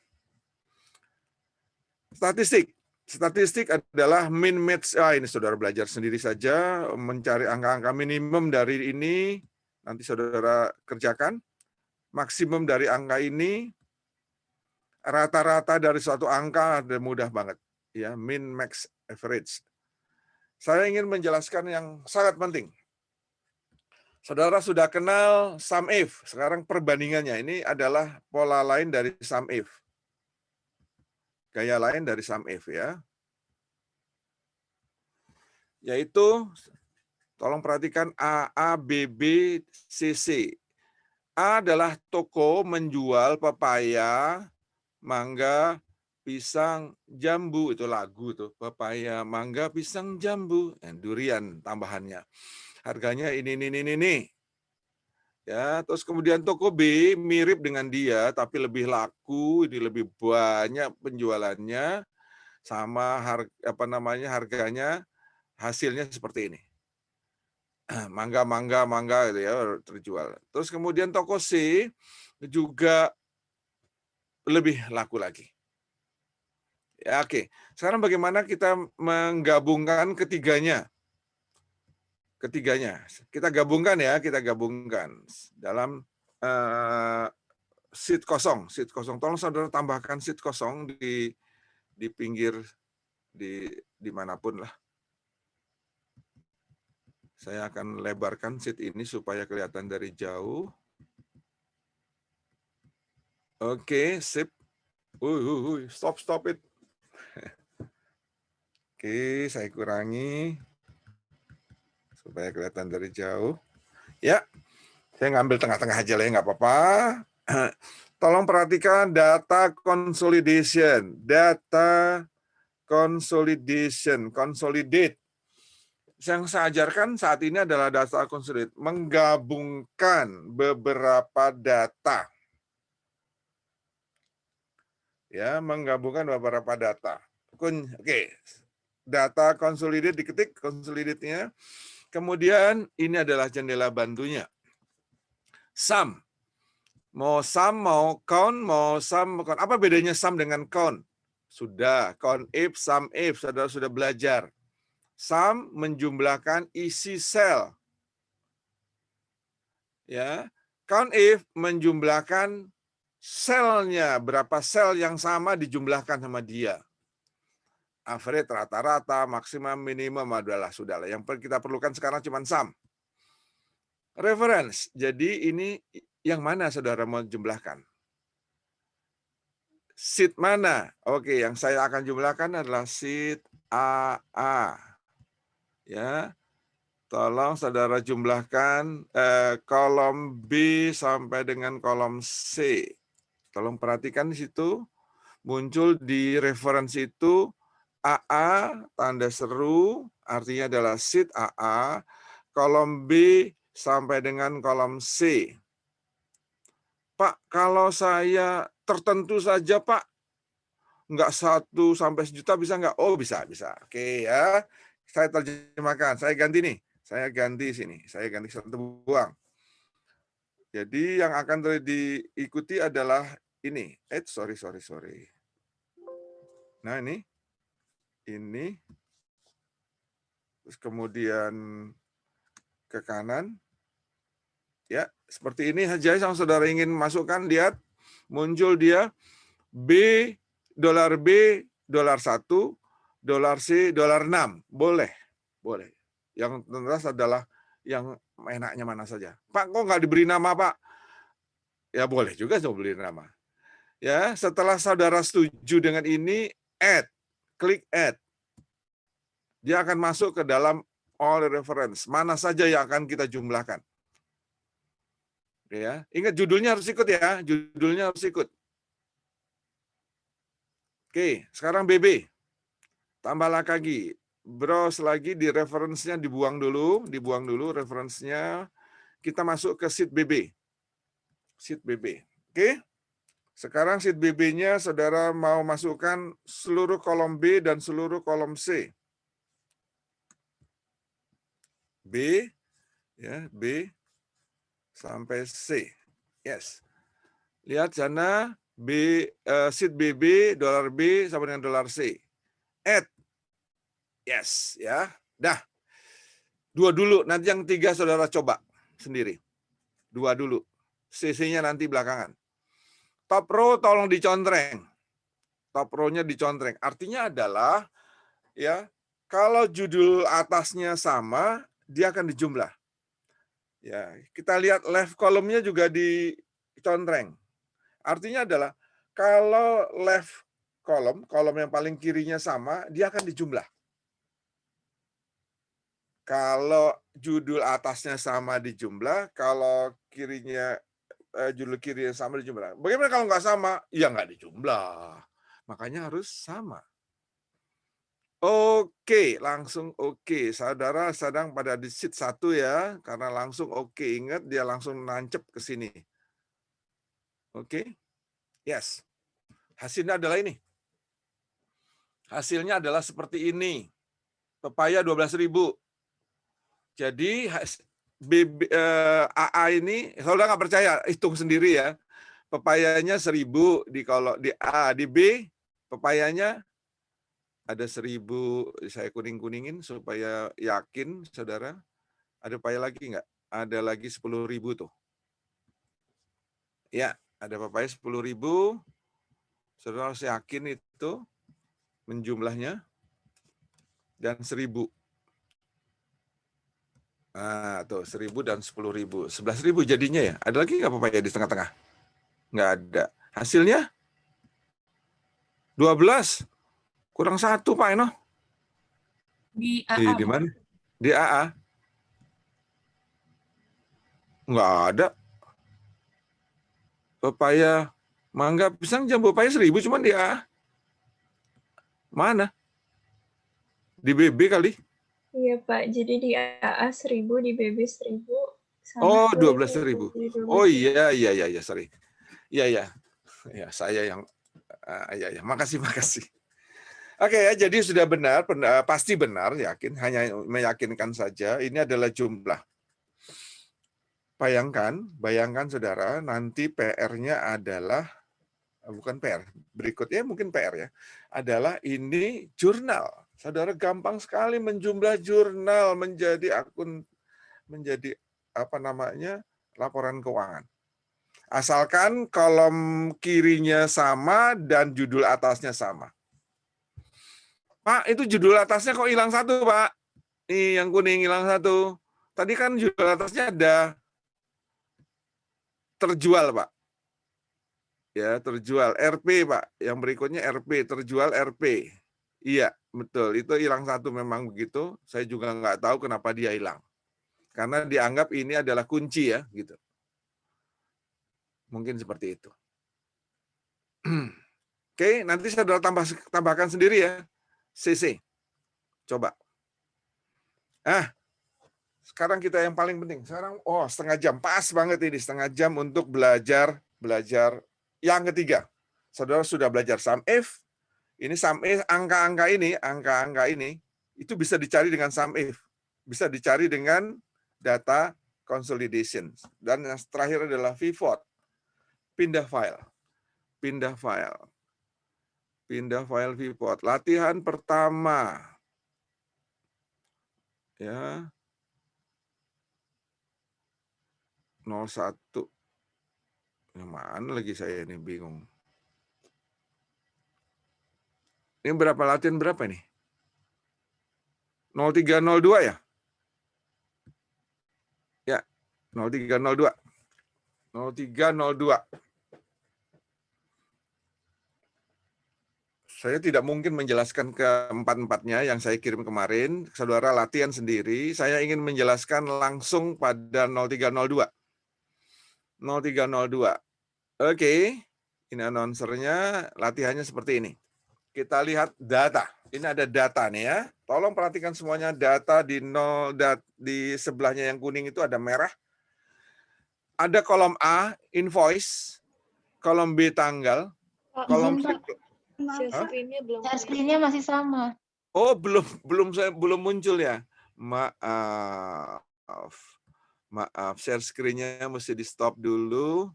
Statistik. Statistik adalah min match. Ini saudara belajar sendiri saja, mencari angka-angka minimum dari ini. Nanti saudara kerjakan. Maksimum dari angka ini, rata-rata dari suatu angka ada mudah banget. Ya, min, max, average. Saya ingin menjelaskan yang sangat penting. Saudara sudah kenal sum if. Sekarang perbandingannya. Ini adalah pola lain dari sum if. Gaya lain dari sum if ya. Yaitu, tolong perhatikan A, B, B, C, C. A adalah toko menjual pepaya, mangga, pisang, jambu. Itu lagu tuh. Pepaya, mangga, pisang, jambu. Durian tambahannya. Harganya ini. Ya, terus kemudian toko B mirip dengan dia, tapi lebih laku, ini lebih banyak penjualannya, sama harganya, hasilnya seperti ini. Mangga gitu ya terjual. Terus kemudian toko C juga lebih laku lagi. Ya, oke. Sekarang bagaimana kita menggabungkan ketiganya? Kita gabungkan dalam sheet kosong. Tolong saudara tambahkan sheet kosong di pinggir di manapun lah. Saya akan lebarkan sheet ini supaya kelihatan dari jauh. Oke, sip. Stop it. Oke, saya kurangi supaya kelihatan dari jauh. Ya, saya ngambil tengah-tengah aja lah ya, nggak apa-apa. Tolong perhatikan data consolidation. Consolidate. Yang saya ajarkan saat ini adalah data consolidate, menggabungkan beberapa data. Ya, menggabungkan beberapa data. Oke. Data consolidate diketik, consolidate-nya. Kemudian ini adalah jendela bantunya. Sum. Mau sum, mau count, mau sum, mau count. Apa bedanya sum dengan count? Sudah, count if, sum if, saudara sudah belajar. Sum menjumlahkan isi sel. Ya, count if menjumlahkan selnya, berapa sel yang sama dijumlahkan sama dia. Average, rata-rata, maksimum, minimum adalah sudahlah. Yang kita perlukan sekarang cuma sum. Reference. Jadi ini yang mana saudara mau jumlahkan? Sheet mana? Oke, yang saya akan jumlahkan adalah sheet AA. Ya. Tolong saudara jumlahkan kolom B sampai dengan kolom C. Tolong perhatikan di situ. Muncul di referensi itu AA, tanda seru, artinya adalah sheet AA, kolom B sampai dengan kolom C. Pak, kalau saya tertentu saja, Pak, nggak 1 sampai sejuta bisa nggak? Oh, bisa. Oke ya, saya terjemahkan, saya ganti nih. Saya ganti sini, saya ganti 1 buang. Jadi yang akan diikuti adalah ini. Sorry. Nah, ini. Terus kemudian ke kanan. Ya, seperti ini saja yang saudara ingin masukkan, lihat muncul dia B dolar B, dolar 1, dolar C, dolar 6. Boleh. Boleh. Yang jelas adalah yang enaknya mana saja. Pak, kok nggak diberi nama, Pak? Ya boleh juga beri nama. Ya, setelah saudara setuju dengan ini, add. Klik add. Dia akan masuk ke dalam all reference. Mana saja yang akan kita jumlahkan. Oke ya. Ingat judulnya harus ikut ya. Judulnya harus ikut. Oke, sekarang BB. Tambah lagi. Browse lagi di reference-nya dibuang dulu reference-nya. Kita masuk ke sheet BB. Sheet BB. Oke. Sekarang sheet BB-nya saudara mau masukkan seluruh kolom B dan seluruh kolom C. B, ya, B sampai C. Yes. Lihat sana, sheet BB, dolar B sama dengan dolar C. Add. Yes, ya. Dah. 2 dulu, nanti yang 3 saudara coba sendiri. 2 dulu. CC-nya nanti belakangan. Top row tolong dicontreng. Top row-nya dicontreng. Artinya adalah, ya, kalau judul atasnya sama, dia akan dijumlah. Ya, kita lihat left column-nya juga dicontreng. Artinya adalah kalau left column yang paling kirinya sama, dia akan dijumlah. Kalau judul atasnya sama dijumlah, kalau kirinya judul kirinya sama dijumlah. Bagaimana kalau nggak sama? Ya nggak dijumlah. Makanya harus sama. Oke, langsung oke. Saudara sedang pada di sheet 1 ya, karena langsung oke. Ingat, dia langsung nancep ke sini. Oke, yes. Hasilnya adalah ini. Hasilnya adalah seperti ini. Pepaya 12.000. Jadi AA ini, saudara nggak percaya, hitung sendiri ya. Pepayanya 1.000 di A, di B, pepayanya ada 1.000, saya kuning-kuningin supaya yakin, saudara. Ada pepaya lagi nggak? Ada lagi 10.000 tuh. Ya, ada pepaya 10.000. Saudara harus yakin itu menjumlahnya. Dan 1.000. Nah, tuh 1.000 dan 10.000. 11.000 jadinya ya. Ada lagi nggak pepaya di tengah-tengah? Nggak ada. Hasilnya 12. Kurang 1, Pak Eno. Di AA. Di mana? Di AA. Nggak ada. Pepaya, mangga, pisang, jambu, pepaya 1.000 cuma di AA. Mana? Di BB kali? Iya Pak, jadi di AA 1.000, di BB 1.000, sama Oh, 12.000. 12.000. Oh iya, sorry. Iya. Ya, saya yang ya. Makasih. Oke ya, jadi sudah benar, pasti benar, yakin, hanya meyakinkan saja. Ini adalah jumlah. Bayangkan saudara, nanti PR-nya adalah, bukan PR, berikutnya mungkin PR ya, adalah ini jurnal. Saudara gampang sekali menjumlah jurnal menjadi laporan keuangan. Asalkan kolom kirinya sama dan judul atasnya sama. Pak, itu judul atasnya kok hilang 1, Pak? Nih, yang kuning hilang 1. Tadi kan judul atasnya ada terjual, Pak. Ya, terjual. RP, Pak. Yang berikutnya RP, terjual RP. Iya, betul. Itu hilang 1 memang begitu. Saya juga nggak tahu kenapa dia hilang. Karena dianggap ini adalah kunci ya, gitu. Mungkin seperti itu. Oke, nanti saya tambahkan sendiri ya. CC. Coba. Sekarang kita yang paling penting. Sekarang, setengah jam. Pas banget ini, setengah jam untuk belajar yang ketiga. Saudara sudah belajar sum if. Ini sum if, angka-angka ini, itu bisa dicari dengan sum if. Bisa dicari dengan data consolidation. Dan yang terakhir adalah pivot. Pindah file pivot. Latihan pertama. Ya. 01. Yang mana lagi saya ini bingung. Ini berapa latihan berapa nih? 0302 ya? Ya, 0302. 0302. Saya tidak mungkin menjelaskan keempat-empatnya yang saya kirim kemarin. Saudara latihan sendiri. Saya ingin menjelaskan langsung pada 0302. 0302. Oke, ini announcernya, latihannya seperti ini. Kita lihat data. Ini ada data nih ya. Tolong perhatikan semuanya data di di sebelahnya yang kuning itu ada merah. Ada kolom A, invoice, kolom B, tanggal, Pak, kolom Izin, C. Pak. share Hah? screen-nya belum. Share screen-nya masih sama. Oh, belum muncul ya. Maaf. Share screen-nya mesti di-stop dulu.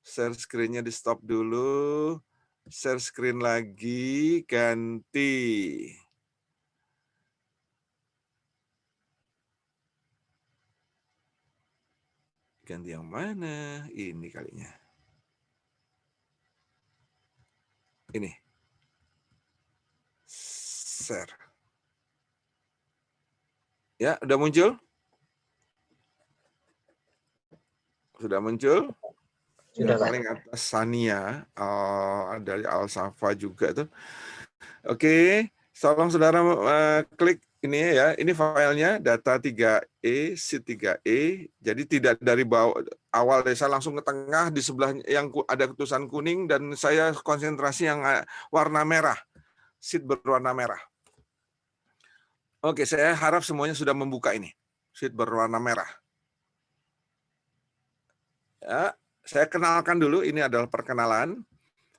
Share screen-nya di-stop dulu. Share screen lagi, ganti. Ganti yang mana? Ini kalinya. Ini. Share. Ya, udah muncul? Sudah muncul? Yang paling atas Sania, dari Al-Safa juga tuh. Oke, tolong saudara klik ini ya. Ini filenya data 3E, sheet 3E. Jadi tidak dari bawah awal desa langsung ke tengah di sebelah yang ada tulisan kuning dan saya konsentrasi yang warna merah. Sheet berwarna merah. Oke, saya harap semuanya sudah membuka ini. Sheet berwarna merah. Ya, saya kenalkan dulu, ini adalah perkenalan.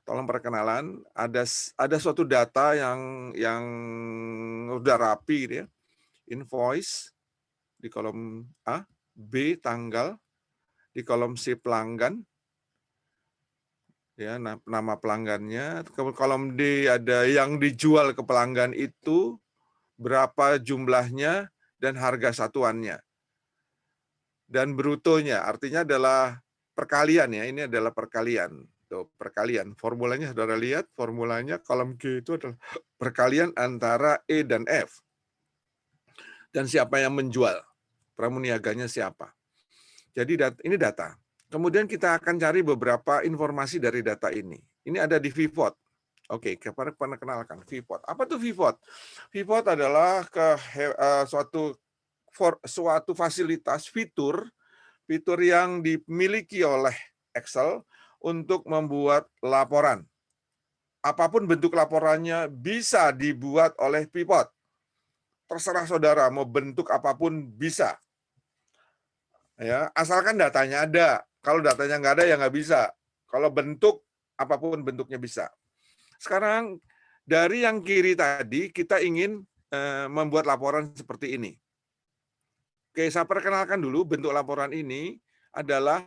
Tolong perkenalan, ada suatu data yang udah rapi gitu ya. Invoice di kolom A, B tanggal, di kolom C pelanggan. Ya, nama pelanggannya. Kolom D ada yang dijual ke pelanggan itu, berapa jumlahnya dan harga satuannya. Dan brutonya, artinya adalah perkalian ya, ini adalah perkalian. Tuh, perkalian. Formulanya saudara lihat, formulanya kolom G itu adalah perkalian antara E dan F. Dan siapa yang menjual? Pramuniaganya siapa? Jadi ini data. Kemudian kita akan cari beberapa informasi dari data ini. Ini ada di VPOT. Oke, kepada kenalkan VPOT. Apa tuh VPOT? VPOT adalah suatu fasilitas fitur yang dimiliki oleh Excel untuk membuat laporan. Apapun bentuk laporannya bisa dibuat oleh Pivot. Terserah saudara mau bentuk apapun bisa. Ya, asalkan datanya ada. Kalau datanya nggak ada ya nggak bisa. Kalau bentuk apapun bentuknya bisa. Sekarang dari yang kiri tadi kita ingin membuat laporan seperti ini. Oke, saya perkenalkan dulu bentuk laporan ini adalah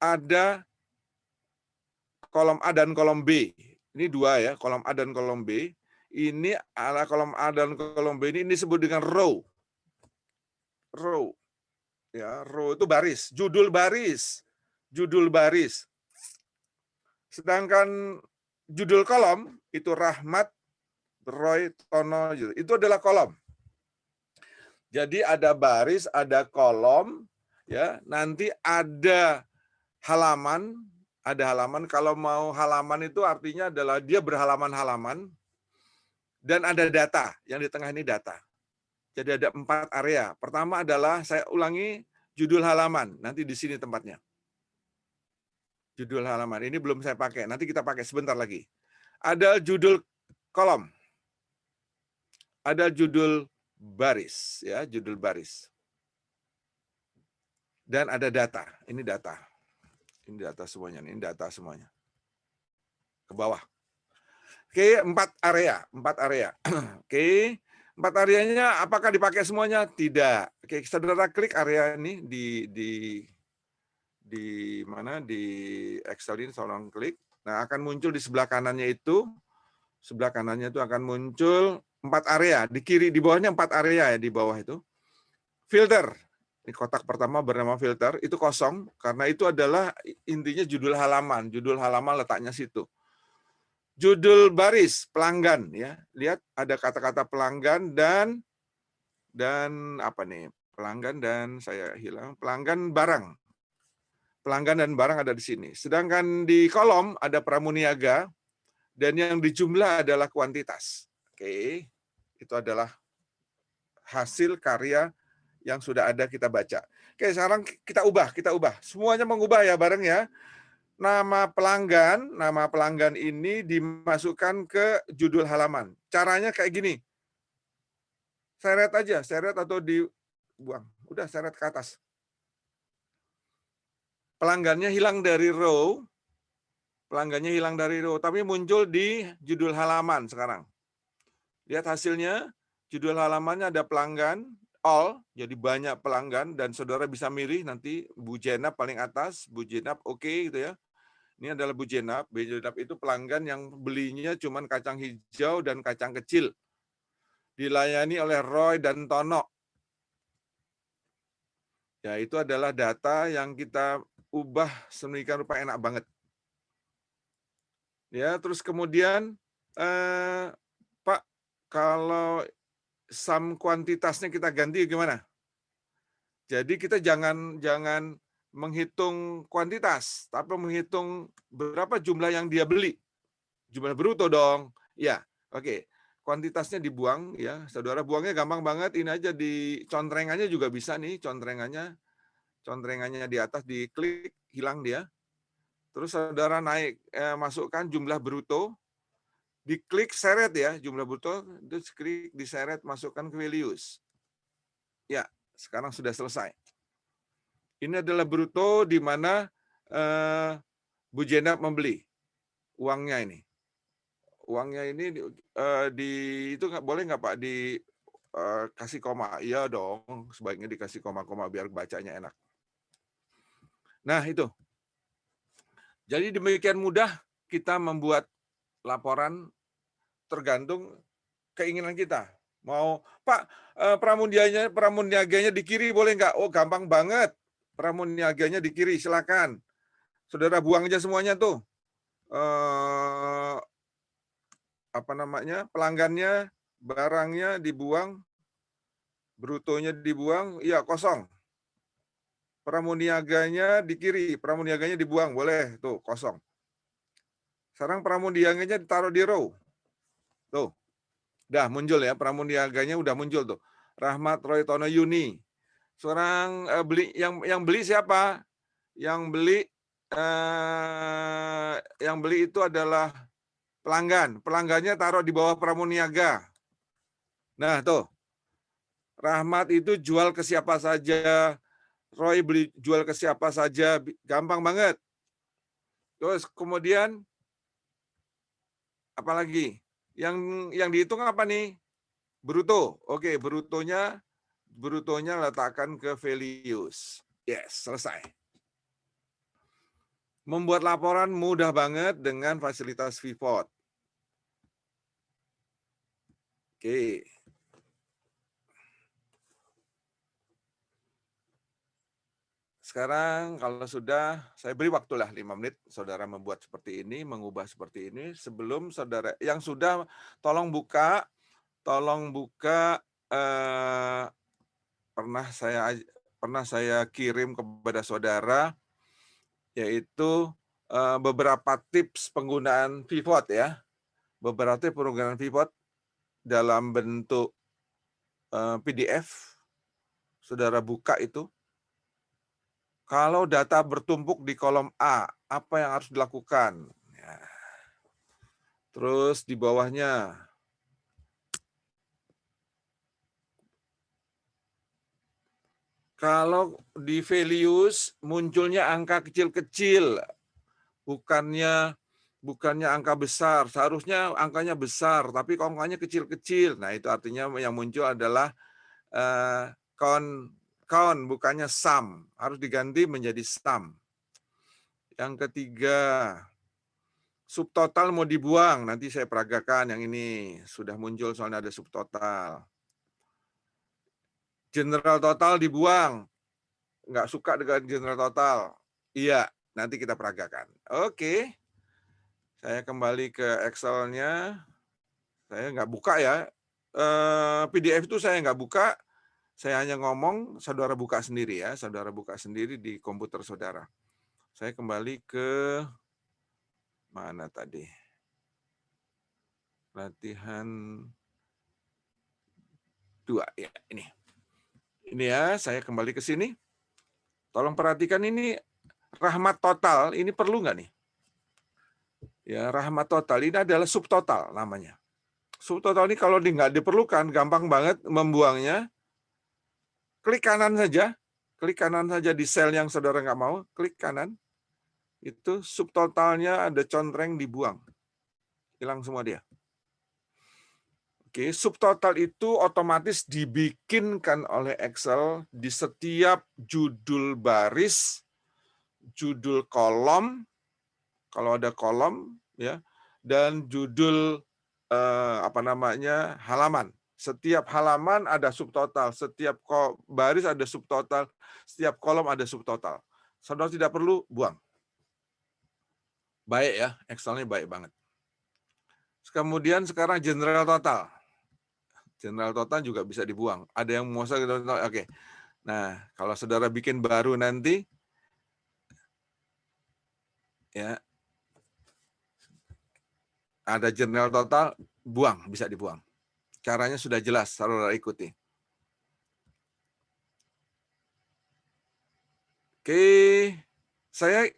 ada kolom A dan kolom B. Ini dua ya, kolom A dan kolom B. Ini adalah kolom A dan kolom B ini disebut dengan row. Row. Ya, row itu baris, judul baris. Judul baris. Sedangkan judul kolom itu Rahmat Roy Tono, itu adalah kolom. Jadi ada baris, ada kolom, ya. Nanti ada halaman. Ada halaman, kalau mau halaman itu artinya adalah dia berhalaman-halaman, dan ada data, yang di tengah ini data. Jadi ada 4 area. Pertama adalah, saya ulangi, judul halaman, nanti di sini tempatnya. Judul halaman, ini belum saya pakai, nanti kita pakai sebentar lagi. Ada judul kolom. Ada judul baris, ya, judul baris. Dan ada data, ini data. Ini data semuanya, ini data semuanya. Ke bawah. Oke, 4 area. Oke, 4 areanya apakah dipakai semuanya? Tidak. Oke, saudara klik area ini di mana, di Excel ini, tolong klik. Nah, akan muncul di sebelah kanannya itu, akan muncul 4 area. Di kiri, di bawahnya 4 area ya, di bawah itu. Filter. Ini kotak pertama bernama filter, itu kosong, karena itu adalah intinya judul halaman. Judul halaman letaknya situ. Judul baris pelanggan ya. Lihat ada kata-kata pelanggan dan apa nih? Pelanggan dan saya hilang. Pelanggan barang. Pelanggan dan barang ada di sini. Sedangkan di kolom ada pramuniaga dan yang dijumlah adalah kuantitas. Oke. Itu adalah hasil karya yang sudah ada kita baca. Oke, sekarang kita ubah. Semuanya mengubah ya bareng ya. Nama pelanggan ini dimasukkan ke judul halaman. Caranya kayak gini. Seret aja, seret atau dibuang. Udah seret ke atas. Pelanggannya hilang dari row, tapi muncul di judul halaman sekarang. Lihat hasilnya, judul halamannya ada pelanggan, all, jadi banyak pelanggan, dan saudara bisa milih nanti Bu Jenab paling atas, Bu Jenab oke gitu ya. Ini adalah Bu Jenab. Bu Jenab itu pelanggan yang belinya cuma kacang hijau dan kacang kecil. Dilayani oleh Roy dan Tono. Ya, itu adalah data yang kita ubah sedemikian rupa, enak banget. Ya, terus kemudian Pak, kalau sum kuantitasnya kita ganti gimana? Jadi kita jangan menghitung kuantitas, tapi menghitung berapa jumlah yang dia beli. Jumlah bruto dong. Ya, oke. Kuantitasnya dibuang ya. Saudara buangnya gampang banget. Ini aja di contrengannya juga bisa nih, contrengannya di atas diklik, hilang dia. Terus saudara naik masukkan jumlah bruto, diklik seret ya, jumlah bruto, terus klik diseret masukkan ke values. Ya, sekarang sudah selesai. Ini adalah bruto di mana Bu Jenab membeli uangnya ini. Uangnya ini itu boleh nggak Pak kasih koma? Iya dong, sebaiknya dikasih koma-koma biar bacanya enak. Nah itu. Jadi demikian mudah kita membuat laporan tergantung keinginan kita. Mau Pak pramuniaganya di kiri boleh nggak? Oh gampang banget. Pramuniaganya di kiri silakan. Saudara buang aja semuanya tuh. Pelanggannya, barangnya dibuang, brutonya dibuang, iya kosong. Pramuniaganya di kiri, pramuniaganya dibuang, boleh, tuh kosong. Sekarang pramuniaganya ditaruh di row. Tuh, udah muncul ya, pramuniaganya udah muncul tuh. Rahmat, Roy, Tono, Yuni. Seorang yang beli siapa? Yang beli itu adalah pelanggan. Pelanggannya taruh di bawah pramuniaga. Nah, tuh. Rahmat itu jual ke siapa saja. Roy jual ke siapa saja. Gampang banget. Terus kemudian apalagi? Yang dihitung apa nih? Bruto. Oke, brutonya letakkan ke values. Yes, selesai. Membuat laporan mudah banget dengan fasilitas Vivot. Oke. Sekarang kalau sudah, saya beri waktulah 5 menit, saudara membuat seperti ini, mengubah seperti ini. Sebelum saudara yang sudah, tolong buka pernah saya kirim kepada saudara, yaitu beberapa tips penggunaan Vivot ya, beberapa tips penggunaan Vivot dalam bentuk PDF. Saudara buka itu. Kalau data bertumpuk di kolom A, apa yang harus dilakukan? Ya. Terus di bawahnya, kalau di values munculnya angka kecil-kecil, bukannya angka besar. Seharusnya angkanya besar, tapi angkanya kecil-kecil. Nah itu artinya yang muncul adalah count bukannya sum, harus diganti menjadi sum. Yang ketiga, subtotal mau dibuang, nanti saya peragakan yang ini. Sudah muncul soalnya ada subtotal. General total dibuang. Nggak suka dengan general total. Iya, nanti kita peragakan. Oke. Saya kembali ke Excel-nya. Saya nggak buka ya. PDF itu saya nggak buka. Saya hanya ngomong, saudara buka sendiri ya. Saudara buka sendiri di komputer saudara. Saya kembali ke mana tadi? Latihan 2 ya, ini. Ini ya, saya kembali ke sini. Tolong perhatikan ini rahmat total, ini perlu nggak nih? Ya, rahmat total ini adalah subtotal namanya. Subtotal ini kalau nggak diperlukan, gampang banget membuangnya. Klik kanan saja di sel yang saudara nggak mau, klik kanan. Itu subtotalnya ada contreng dibuang. Hilang semua dia. Oke, subtotal itu otomatis dibikinkan oleh Excel di setiap judul baris, judul kolom, kalau ada kolom ya, dan judul halaman. Setiap halaman ada subtotal, setiap baris ada subtotal, setiap kolom ada subtotal. Saudara tidak perlu buang. Baik ya, Excel-nya baik banget. Kemudian sekarang general total. General total juga bisa dibuang. Ada yang mau oke. Nah, kalau saudara bikin baru nanti ya ada general total, buang, bisa dibuang. Caranya sudah jelas, saudara ikuti. Oke, saya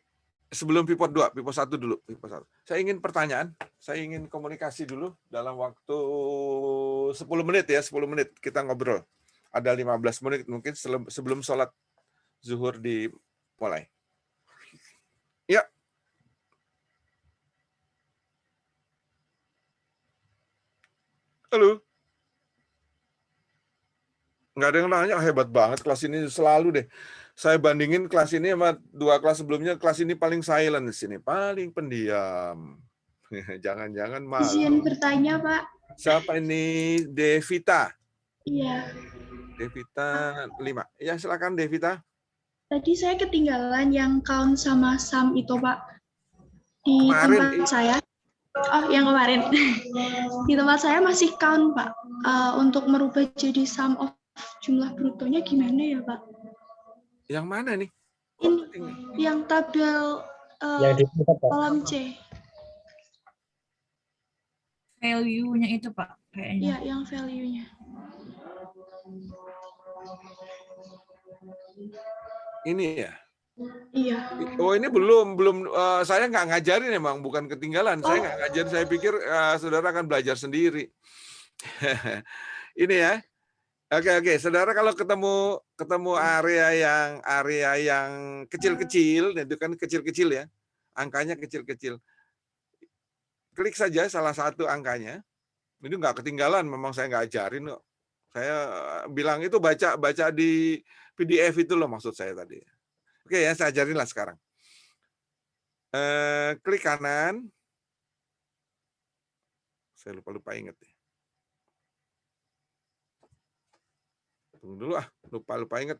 sebelum pivot 2, pivot 1 dulu, pivot 1. Saya ingin pertanyaan, saya ingin komunikasi dulu dalam waktu 10 menit ya, 10 menit kita ngobrol. Ada 15 menit mungkin sebelum sholat zuhur dimulai. Ya. Halo. Nggak ada yang nanya, hebat banget kelas ini selalu deh. Saya bandingin kelas ini sama 2 kelas sebelumnya, kelas ini paling silent di sini, paling pendiam. Jangan-jangan malu. Izin bertanya, Pak. Siapa ini? Devita. Iya. Devita 5. Ya, silakan Devita. Tadi saya ketinggalan yang count sama sum itu, Pak. Di Kemarin, tempat saya. Oh, yang kemarin. Di tempat saya masih count, Pak. Untuk merubah jadi sum of jumlah brutonya gimana ya, Pak? Yang mana nih? Ini, yang tabel kolom C. Value-nya itu, Pak, kayaknya. Iya, yang value-nya. Ini ya? Iya. Oh, ini belum saya nggak ngajarin emang, bukan ketinggalan. Saya nggak ngajarin, saya pikir saudara akan belajar sendiri. Ini ya. Oke, saudara kalau ketemu area yang kecil-kecil, itu kan kecil-kecil ya, angkanya kecil-kecil. Klik saja salah satu angkanya. Ini nggak ketinggalan, memang saya nggak ajarin kok. Saya bilang itu baca di PDF itu loh maksud saya tadi. Oke ya, saya ajarin lah sekarang. Klik kanan. Saya lupa inget ya. Tunggu dulu lupa inget.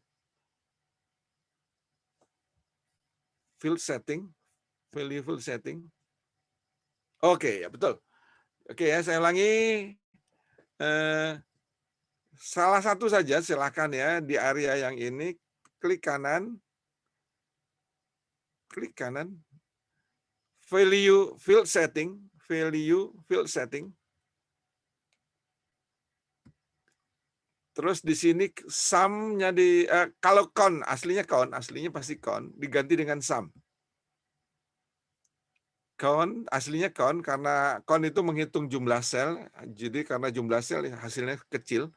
Field setting, value field setting. Oke, ya betul. Oke ya, saya ulangi. Salah satu saja silakan ya di area yang ini, klik kanan. Klik kanan. Value field setting, value field setting. Terus di sini sum-nya kalau count, aslinya pasti count, diganti dengan sum. Count, aslinya count, karena count itu menghitung jumlah sel, jadi karena jumlah sel hasilnya kecil,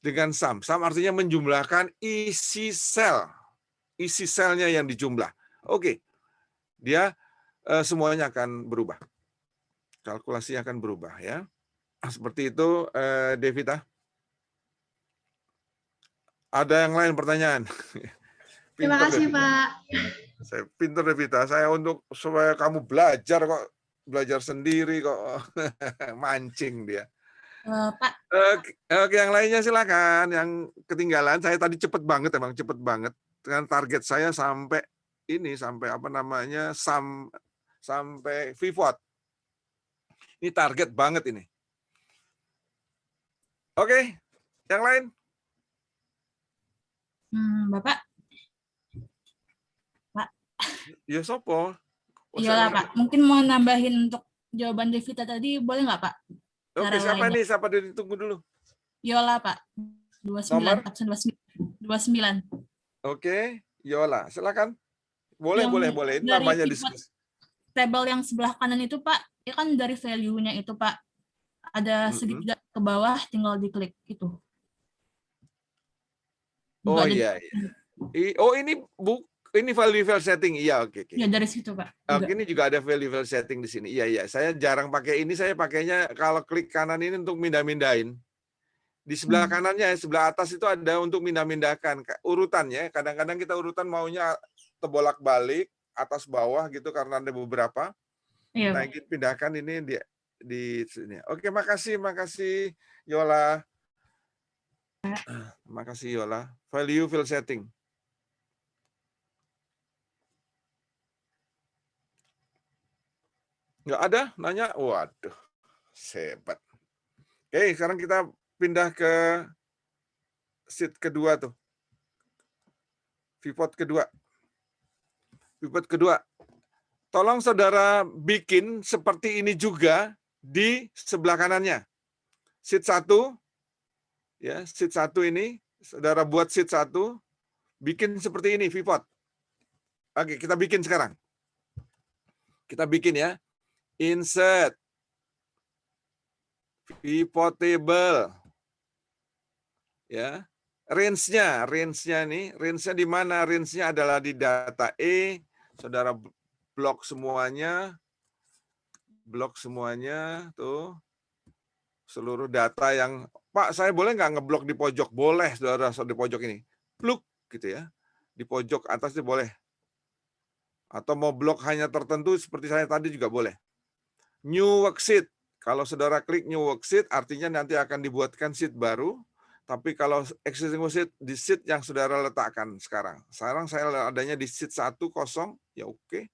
dengan sum. Sum artinya menjumlahkan isi selnya yang dijumlah. Oke, dia semuanya akan berubah. Kalkulasinya akan berubah ya. Seperti itu, Devita. Ada yang lain pertanyaan? Terima kasih, Pak. Saya pintar Devita. Saya supaya kamu belajar sendiri kok. Mancing dia. Pak. Oke, yang lainnya silakan. Yang ketinggalan, saya tadi cepet banget. Dengan target saya sampai sampai pivot. Ini target banget ini. Oke, yang lain? Bapak? Ya sopo. Iya lah, Pak. Mungkin mau nambahin untuk jawaban Devita tadi, boleh nggak, Pak? Oke, Cara siapa lainnya. nih? Siapa dulu? Tunggu dulu. Yola, Pak. 29, Nomor? absen 29. Oke, Yola, silakan. Boleh, Yang boleh. Ini dari namanya pivot diskusi. Table yang sebelah kanan itu, Pak, ya kan dari value-nya itu, Pak. Ada segitiga ke bawah, tinggal diklik itu. Oh Juga ada iya. Oh ini ini value setting. Iya, oke. ya dari situ, Pak. Oke, Juga. ini juga ada value setting di sini. Iya. Saya jarang pakai ini. Saya pakainya kalau klik kanan ini untuk mindah-mindahin. Di sebelah kanannya, sebelah atas itu ada untuk mindah-mindahkan urutannya. Kadang-kadang kita urutan maunya terbolak-balik, atas bawah gitu karena ada beberapa. Iya, Nah, Pak. ingin pindahkan ini di sini. Oke, makasih Yola. Makasih Yola. Value field setting. Nggak ada? Nanya? Waduh, hebat. Oke, sekarang kita pindah ke sheet kedua tuh. Pivot kedua. Tolong saudara bikin seperti ini juga di sebelah kanannya. Sheet 1, ya, sheet 1 ini, saudara buat sheet 1, bikin seperti ini, pivot. Oke, kita bikin sekarang. Kita bikin ya. Insert. Pivot table. Ya. Range-nya nih, range-nya di mana? Range-nya adalah di data E. Saudara blok semuanya tuh. Seluruh data yang, Pak, saya boleh nggak ngeblok di pojok? Boleh, saudara, di pojok ini. Pluk, gitu ya. Di pojok atas itu boleh. Atau mau blok hanya tertentu seperti saya tadi juga boleh. New worksheet. Kalau saudara klik new worksheet, artinya nanti akan dibuatkan sheet baru. Tapi kalau existing worksheet, di sheet yang saudara letakkan sekarang. Sekarang saya adanya di sheet 1 kosong, ya oke.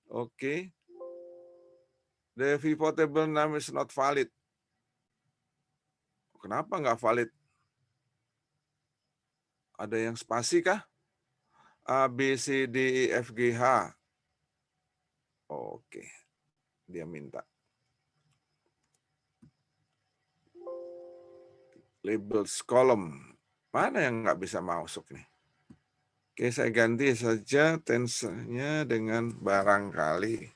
Oke. The pivot table name is not valid. Kenapa nggak valid? Ada yang spasi kah? A, B, C, D, E, F, G, H. Oke. Dia minta. Labels column. Mana yang nggak bisa masuk nih? Oke, saya ganti saja tense-nya dengan barangkali.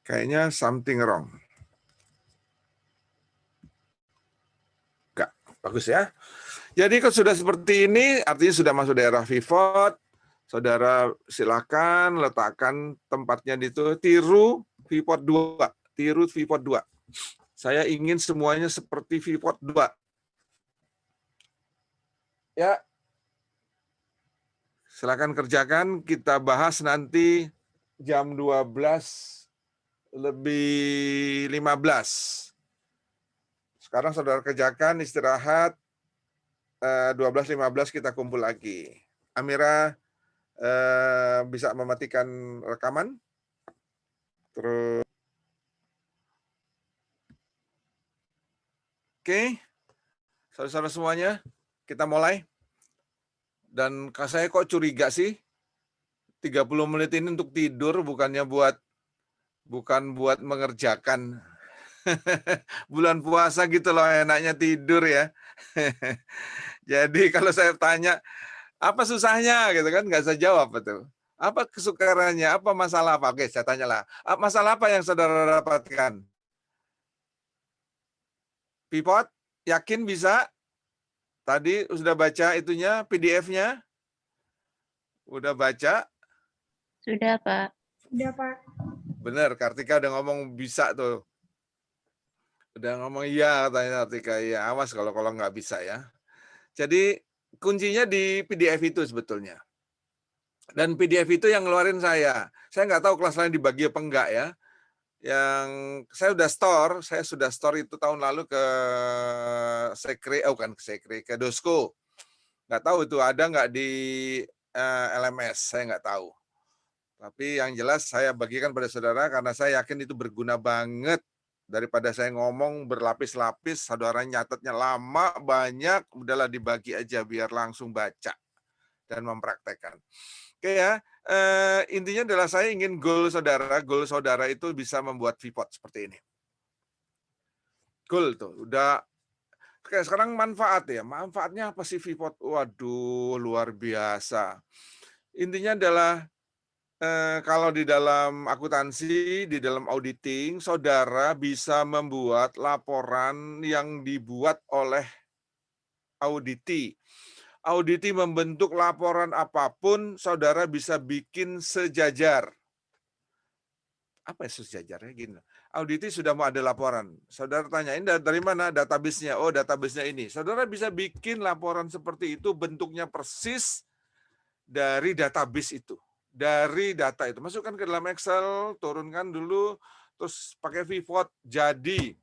Kayaknya something wrong. Enggak, bagus ya. Jadi kalau sudah seperti ini, artinya sudah masuk daerah pivot. Saudara silakan letakkan tempatnya di itu. Tiru pivot 2. Saya ingin semuanya seperti pivot 2. Ya, silakan kerjakan. Kita bahas nanti jam 12:15. Sekarang saudara kerjakan, istirahat. 12:15 kita kumpul lagi. Amira bisa mematikan rekaman. Terus. Oke. Saudara-saudara semuanya, kita mulai. Dan saya kok curiga sih, 30 menit ini untuk tidur, bukan buat mengerjakan. Bulan puasa gitu loh, enaknya tidur ya. Jadi kalau saya tanya, apa susahnya gitu kan, nggak saya jawab betul. Apa kesukarannya, apa masalah apa? Oke, saya tanyalah. Masalah apa yang saudara dapatkan? Pivot, yakin bisa? Tadi sudah baca itunya, PDF-nya? Udah baca? Sudah, Pak. Udah, Pak. Benar, Kartika udah ngomong bisa tuh. Udah ngomong iya katanya Kartika, ya awas kalau nggak bisa ya. Jadi kuncinya di PDF itu sebetulnya. Dan PDF itu yang ngeluarin saya. Saya nggak tahu kelas lain dibagi apa enggak ya. Yang saya sudah store itu tahun lalu ke Sekre, bukan ke Sekre, ke Dosko. Nggak tahu itu ada nggak di LMS, saya nggak tahu. Tapi yang jelas saya bagikan pada saudara karena saya yakin itu berguna banget Daripada saya ngomong berlapis-lapis, saudara nyatetnya lama, banyak, udahlah dibagi aja biar langsung baca dan mempraktekkan. Oke ya, intinya adalah saya ingin goal saudara itu bisa membuat VPOT seperti ini. Goal tuh, udah. Oke, sekarang manfaat ya. Manfaatnya apa sih VPOT? Waduh, luar biasa. Intinya adalah kalau di dalam akuntansi, di dalam auditing, saudara bisa membuat laporan yang dibuat oleh auditi. Auditi membentuk laporan apapun, saudara bisa bikin sejajar. Apa ya sejajarnya? Gini, auditi sudah mau ada laporan. Saudara tanyain dari mana database-nya? Oh, database-nya ini. Saudara bisa bikin laporan seperti itu, bentuknya persis dari database itu. Dari data itu. Masukkan ke dalam Excel, turunkan dulu, terus pakai VPOT, jadi.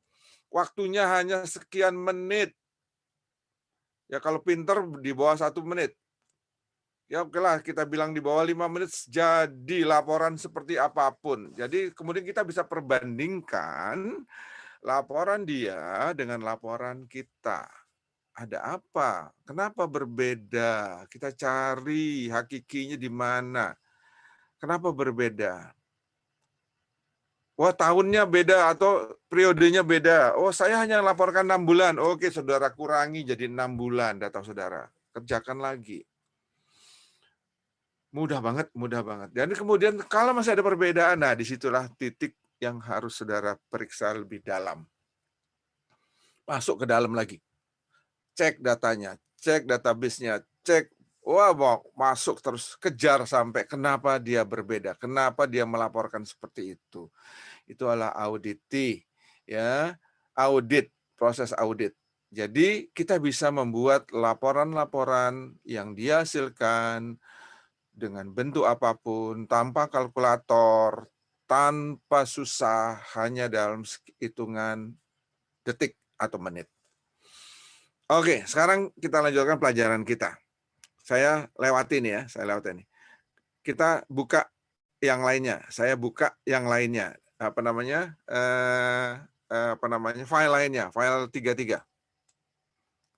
Waktunya hanya sekian menit. Ya kalau pinter di bawah 1 menit. Ya oke lah, kita bilang di bawah 5 menit jadi laporan seperti apapun. Jadi kemudian kita bisa perbandingkan laporan dia dengan laporan kita. Ada apa? Kenapa berbeda? Kita cari hakikinya di mana. Kenapa berbeda? Wah, tahunnya beda atau periodenya beda. Oh, saya hanya laporkan 6 bulan. Oke, saudara kurangi jadi 6 bulan data saudara. Kerjakan lagi. Mudah banget, mudah banget. Dan kemudian kalau masih ada perbedaan, nah disitulah titik yang harus saudara periksa lebih dalam. Masuk ke dalam lagi. Cek datanya, cek database-nya, cek, wah mau masuk terus, kejar sampai kenapa dia berbeda, kenapa dia melaporkan seperti itu. Itu adalah auditi, ya, audit, proses audit. Jadi kita bisa membuat laporan-laporan yang dihasilkan dengan bentuk apapun, tanpa kalkulator, tanpa susah, hanya dalam hitungan detik atau menit. Oke, sekarang kita lanjutkan pelajaran kita. Saya lewatin ya, Kita buka yang lainnya. Saya buka yang lainnya. File lainnya, file 33.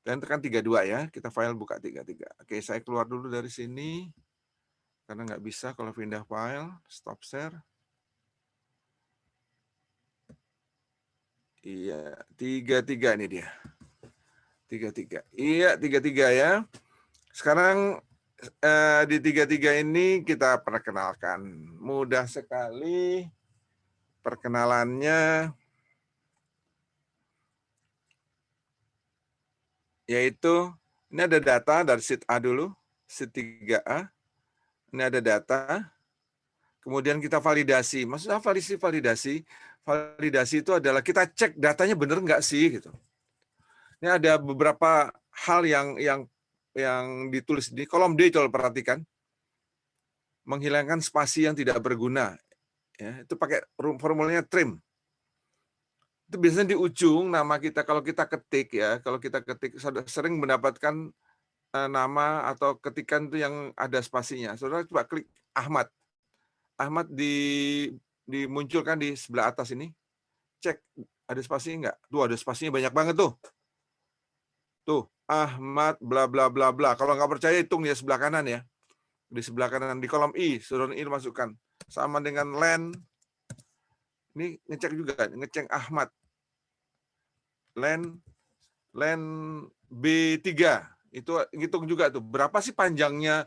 Dan tekan 32 ya, kita file buka 33. Oke, saya keluar dulu dari sini. Karena nggak bisa kalau pindah file, stop share. Iya, 33 ini dia. 33. Iya, 33 ya. Sekarang di 33 ini kita perkenalkan. Mudah sekali perkenalannya. Yaitu, ini ada data dari sheet A dulu, sheet 3A. Ini ada data. Kemudian kita validasi. Maksudnya validasi? Validasi itu adalah kita cek datanya benar nggak sih gitu. Ini ada beberapa hal yang ditulis di kolom D, coba perhatikan. Menghilangkan spasi yang tidak berguna. Ya, itu pakai formulanya trim. Itu biasanya di ujung nama kita, kalau kita ketik sering mendapatkan nama atau ketikan itu yang ada spasinya. Saudara coba klik Ahmad. Ahmad dimunculkan di sebelah atas ini. Cek ada spasi enggak? Tuh ada spasinya banyak banget tuh. Tuh, Ahmad bla bla bla bla. Kalau nggak percaya hitung ya sebelah kanan ya. Di sebelah kanan di kolom I, saudara I masukkan. Sama dengan Len. Ini ngecek juga, ngecek Ahmad. Len B3. Itu hitung juga tuh. Berapa sih panjangnya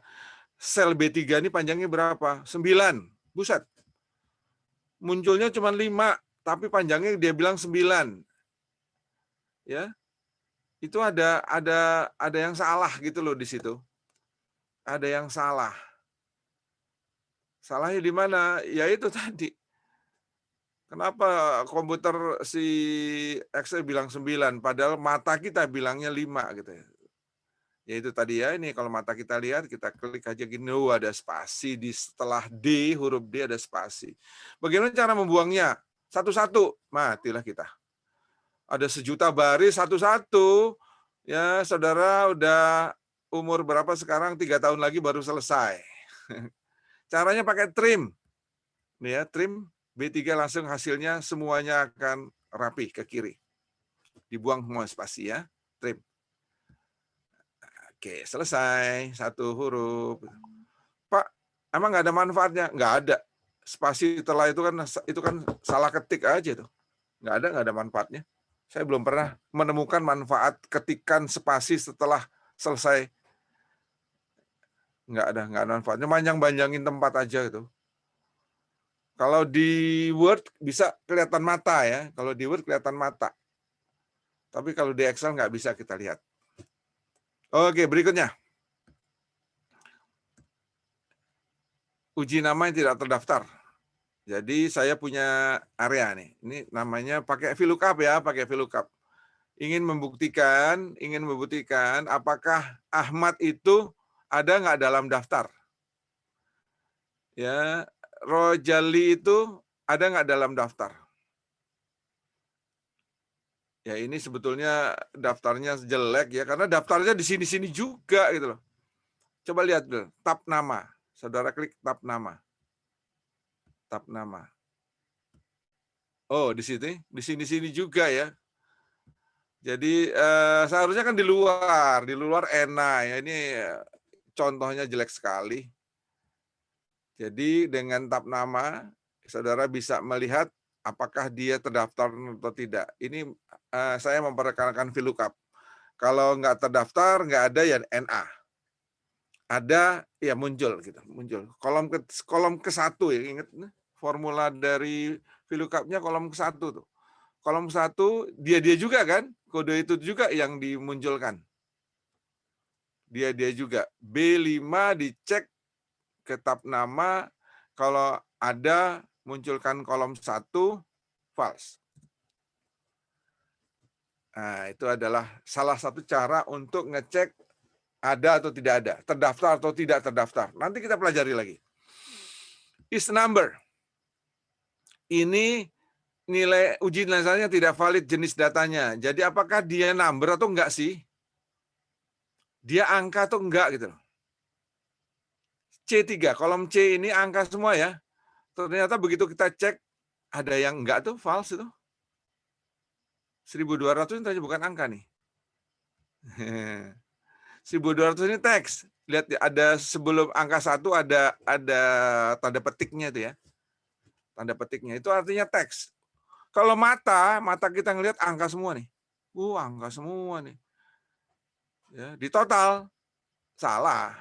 sel B3 ini, panjangnya berapa? 9. Buset. Munculnya cuma 5, tapi panjangnya dia bilang 9. Ya. Itu ada yang salah gitu loh di situ. Ada yang salah. Salahnya di mana? Ya itu tadi. Kenapa komputer si Excel bilang 9 padahal mata kita bilangnya 5 gitu ya. Ya itu tadi ya, ini kalau mata kita lihat, kita klik aja gini, ada spasi di setelah D, huruf D ada spasi. Bagaimana cara membuangnya? Satu-satu, matilah kita. Ada 1 juta baris satu-satu, ya saudara udah umur berapa sekarang, 3 tahun lagi baru selesai. Caranya pakai trim. Nih ya, trim, B3 langsung hasilnya semuanya akan rapi ke kiri. Dibuang semua spasi ya. Trim. Oke, selesai. 1 huruf. Pak, emang nggak ada manfaatnya? Nggak ada. Spasi setelah itu kan salah ketik aja tuh. Nggak ada manfaatnya. Saya belum pernah menemukan manfaat ketikan spasi setelah selesai. Nggak ada manfaatnya. Panjang-panjangin tempat aja gitu. Kalau di Word bisa kelihatan mata ya. Kalau di Word kelihatan mata. Tapi kalau di Excel nggak bisa kita lihat. Oke, berikutnya. Uji nama yang tidak terdaftar. Jadi saya punya area nih. Ini namanya pakai VLOOKUP ya, pakai VLOOKUP. Ingin membuktikan apakah Ahmad itu ada nggak dalam daftar. Ya, Rojali itu ada nggak dalam daftar? Ya ini sebetulnya daftarnya jelek ya, karena daftarnya di sini-sini juga gitu loh. Coba lihat dulu, tab nama. Saudara klik tab nama. Tab nama. Oh, di sini juga ya. Jadi seharusnya kan di luar enak ya. Ini contohnya jelek sekali. Jadi dengan tab nama, saudara bisa melihat apakah dia terdaftar atau tidak. Ini saya memperkenalkan VLOOKUP. Kalau nggak terdaftar, nggak ada ya NA. Ada ya muncul gitu, muncul. Kolom ke-1 ya, ingat formula dari VLOOKUP-nya kolom ke-1 tuh. Kolom 1 dia juga kan, kode itu juga yang dimunculkan. Dia juga. B5 dicek ke tab nama, kalau ada munculkan kolom 1 false. Nah, itu adalah salah satu cara untuk ngecek ada atau tidak ada, terdaftar atau tidak terdaftar. Nanti kita pelajari lagi. Is number. Ini nilai uji dasarnya tidak valid jenis datanya. Jadi apakah dia number atau enggak sih? Dia angka atau enggak gitu loh. C3, kolom C ini angka semua ya. Ternyata begitu kita cek, ada yang enggak tuh, false itu. 1200 ini tadi bukan angka nih. 1200 ini teks. Lihat ada sebelum angka 1 ada tanda petiknya itu ya. Tanda petiknya itu artinya teks. Kalau mata kita ngelihat angka semua nih. Angka semua nih. Ya, di total salah.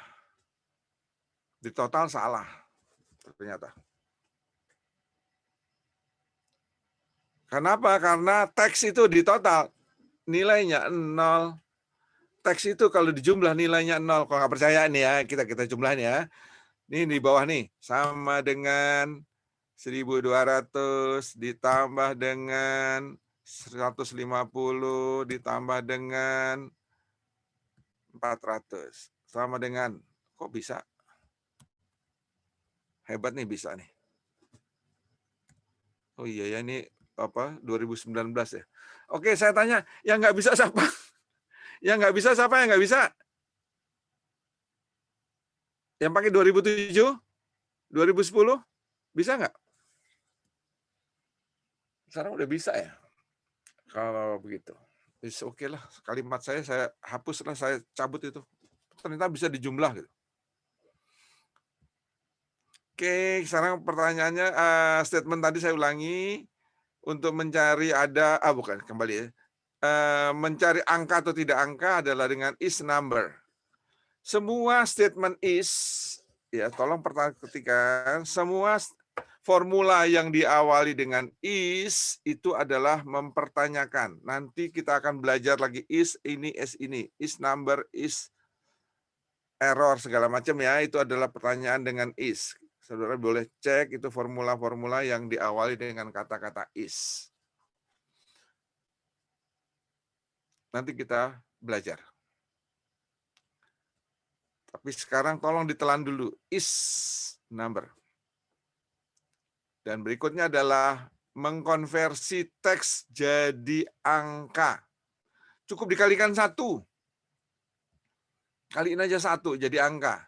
Di total salah ternyata. Kenapa? Karena teks itu di total nilainya 0. Teks itu kalau dijumlah nilainya 0. Kalau nggak percaya nih ya, kita jumlahin ya. Ini di bawah nih, sama dengan 1200 ditambah dengan 150 ditambah dengan 400. Sama dengan, kok bisa? Hebat nih bisa nih. Oh iya ya, ini 2019 ya. Oke, saya tanya, yang nggak bisa siapa? Yang nggak bisa siapa yang nggak bisa? Yang pakai 2007? 2010? Bisa nggak? Sekarang udah bisa ya? Kalau begitu. Oke lah, kalimat saya hapus lah, saya cabut itu. Ternyata bisa dijumlah gitu. Oke, sekarang pertanyaannya, statement tadi saya ulangi. Untuk mencari kembali ya. Mencari angka atau tidak angka adalah dengan is number. Semua statement is, ya tolong perhatikan, semua formula yang diawali dengan is itu adalah mempertanyakan. Nanti kita akan belajar lagi is ini, is number, is error segala macam ya. Itu adalah pertanyaan dengan is. Saudara boleh cek itu formula-formula yang diawali dengan kata-kata is. Nanti kita belajar. Tapi sekarang tolong ditelan dulu. Is number. Dan berikutnya adalah mengkonversi teks jadi angka. Cukup dikalikan 1. Kaliin aja 1 jadi angka.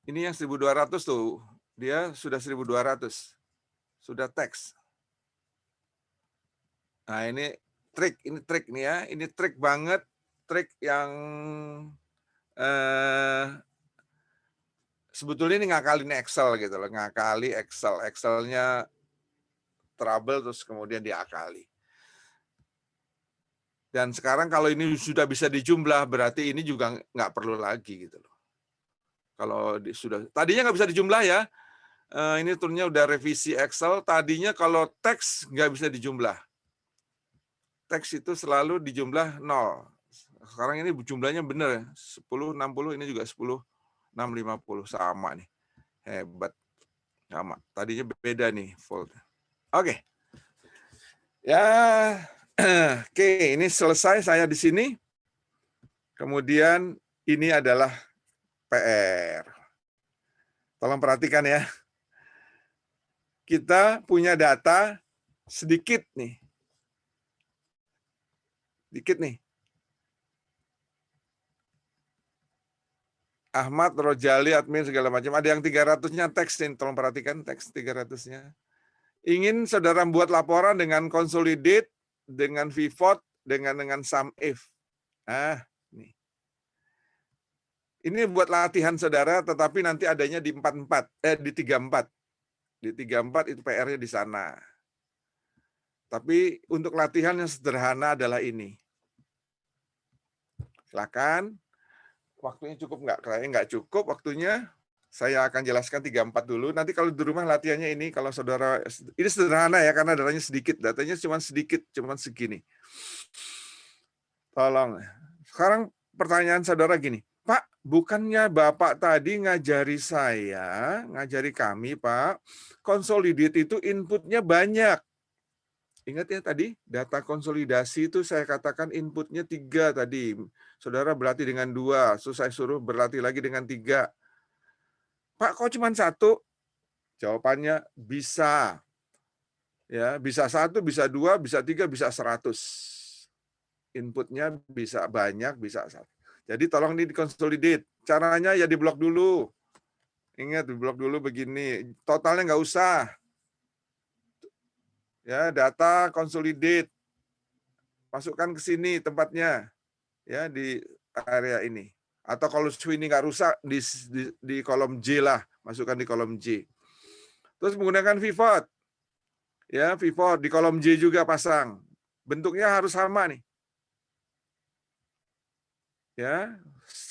Ini yang 1200 tuh, dia sudah 1200. Sudah teks. Nah, ini trik nih ya. Ini trik banget, trik yang sebetulnya ini ngakalin Excel gitu loh, ngakali Excel. Excelnya trouble terus kemudian diakali. Dan sekarang kalau ini sudah bisa dijumlah, berarti ini juga nggak perlu lagi gitu loh. Kalau sudah, tadinya nggak bisa dijumlah ya. Ini turunnya udah revisi Excel. Tadinya kalau teks nggak bisa dijumlah. Teks itu selalu dijumlah 0. Sekarang ini jumlahnya benar ya. 10, 60, ini juga 10, 6, 50. Sama nih. Hebat. Sama. Tadinya beda nih fold. Oke. Ya, oke, ini selesai saya di sini. Kemudian ini adalah PR. Tolong perhatikan ya. Kita punya data sedikit nih. Dikit nih. Ahmad, Rojali, admin segala macam. Ada yang 300-nya teks nih, tolong perhatikan teks 300-nya. Ingin saudara buat laporan dengan consolidate, dengan pivot, dengan sum if. Nih. Ini buat latihan saudara, tetapi nanti adanya di 34. Di 34 itu PR-nya di sana. Tapi untuk latihan yang sederhana adalah ini. Silakan. Waktunya cukup nggak? Kayaknya nggak cukup waktunya. Saya akan jelaskan 34 dulu. Nanti kalau di rumah latihannya ini, kalau saudara, ini sederhana ya, karena datanya sedikit. Datanya cuma sedikit, cuma segini. Tolong. Sekarang pertanyaan saudara gini, Pak, bukannya Bapak tadi ngajari kami, Pak, konsolidate itu inputnya banyak. Ingat ya tadi, data konsolidasi itu saya katakan inputnya 3 tadi. Saudara berlatih dengan 2, terus saya suruh berlatih lagi dengan 3. Pak, kok cuma 1? Jawabannya bisa. Ya, bisa 1, bisa 2, bisa 3, bisa 100. Inputnya bisa banyak, bisa 1. Jadi tolong ini dikonsolidate. Caranya ya diblok dulu. Ingat, diblok dulu begini. Totalnya nggak usah. Ya, data consolidate. Masukkan ke sini tempatnya. Ya, di area ini. Atau kalau ini nggak rusak, di kolom J lah. Masukkan di kolom J. Terus menggunakan pivot. Ya, pivot di kolom J juga pasang. Bentuknya harus sama nih. Ya,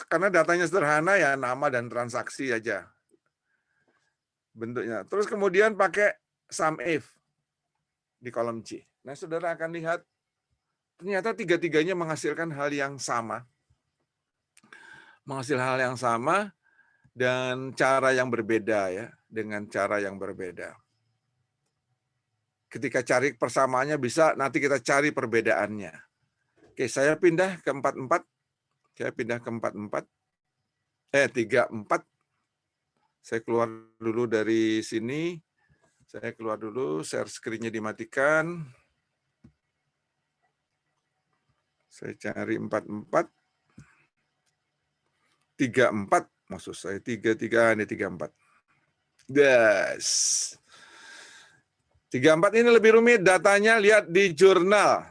karena datanya sederhana ya, nama dan transaksi aja. Bentuknya. Terus kemudian pakai sum if. Di kolom C. Nah, saudara akan lihat ternyata tiga-tiganya menghasilkan hal yang sama. Menghasilkan hal yang sama dan cara yang berbeda ya, dengan cara yang berbeda. Ketika cari persamaannya bisa, nanti kita cari perbedaannya. Oke, saya pindah ke 44. Saya pindah ke 44. 34. Saya keluar dulu dari sini. Saya keluar dulu, share screen-nya dimatikan. Saya cari 44. 34, maksud saya 33, ini 34. Yes. 34 ini lebih rumit, datanya lihat di jurnal.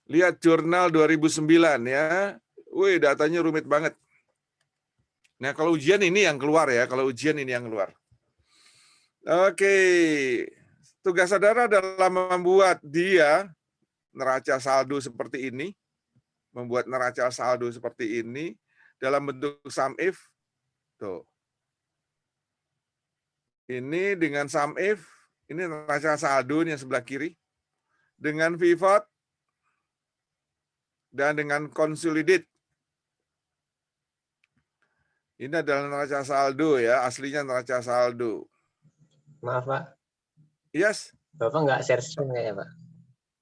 Lihat jurnal 2009 ya. Wih, datanya rumit banget. Nah, kalau ujian ini yang keluar ya, kalau ujian ini yang keluar. Oke, tugas saudara adalah membuat dia neraca saldo seperti ini, membuat neraca saldo seperti ini dalam bentuk sum if. Tuh. Ini dengan sum if, ini neraca saldo yang sebelah kiri, dengan pivot dan dengan consolidate. Ini adalah neraca saldo ya, aslinya neraca saldo. Maaf, Pak. Yes. Bapak nggak share screen kayaknya, Pak.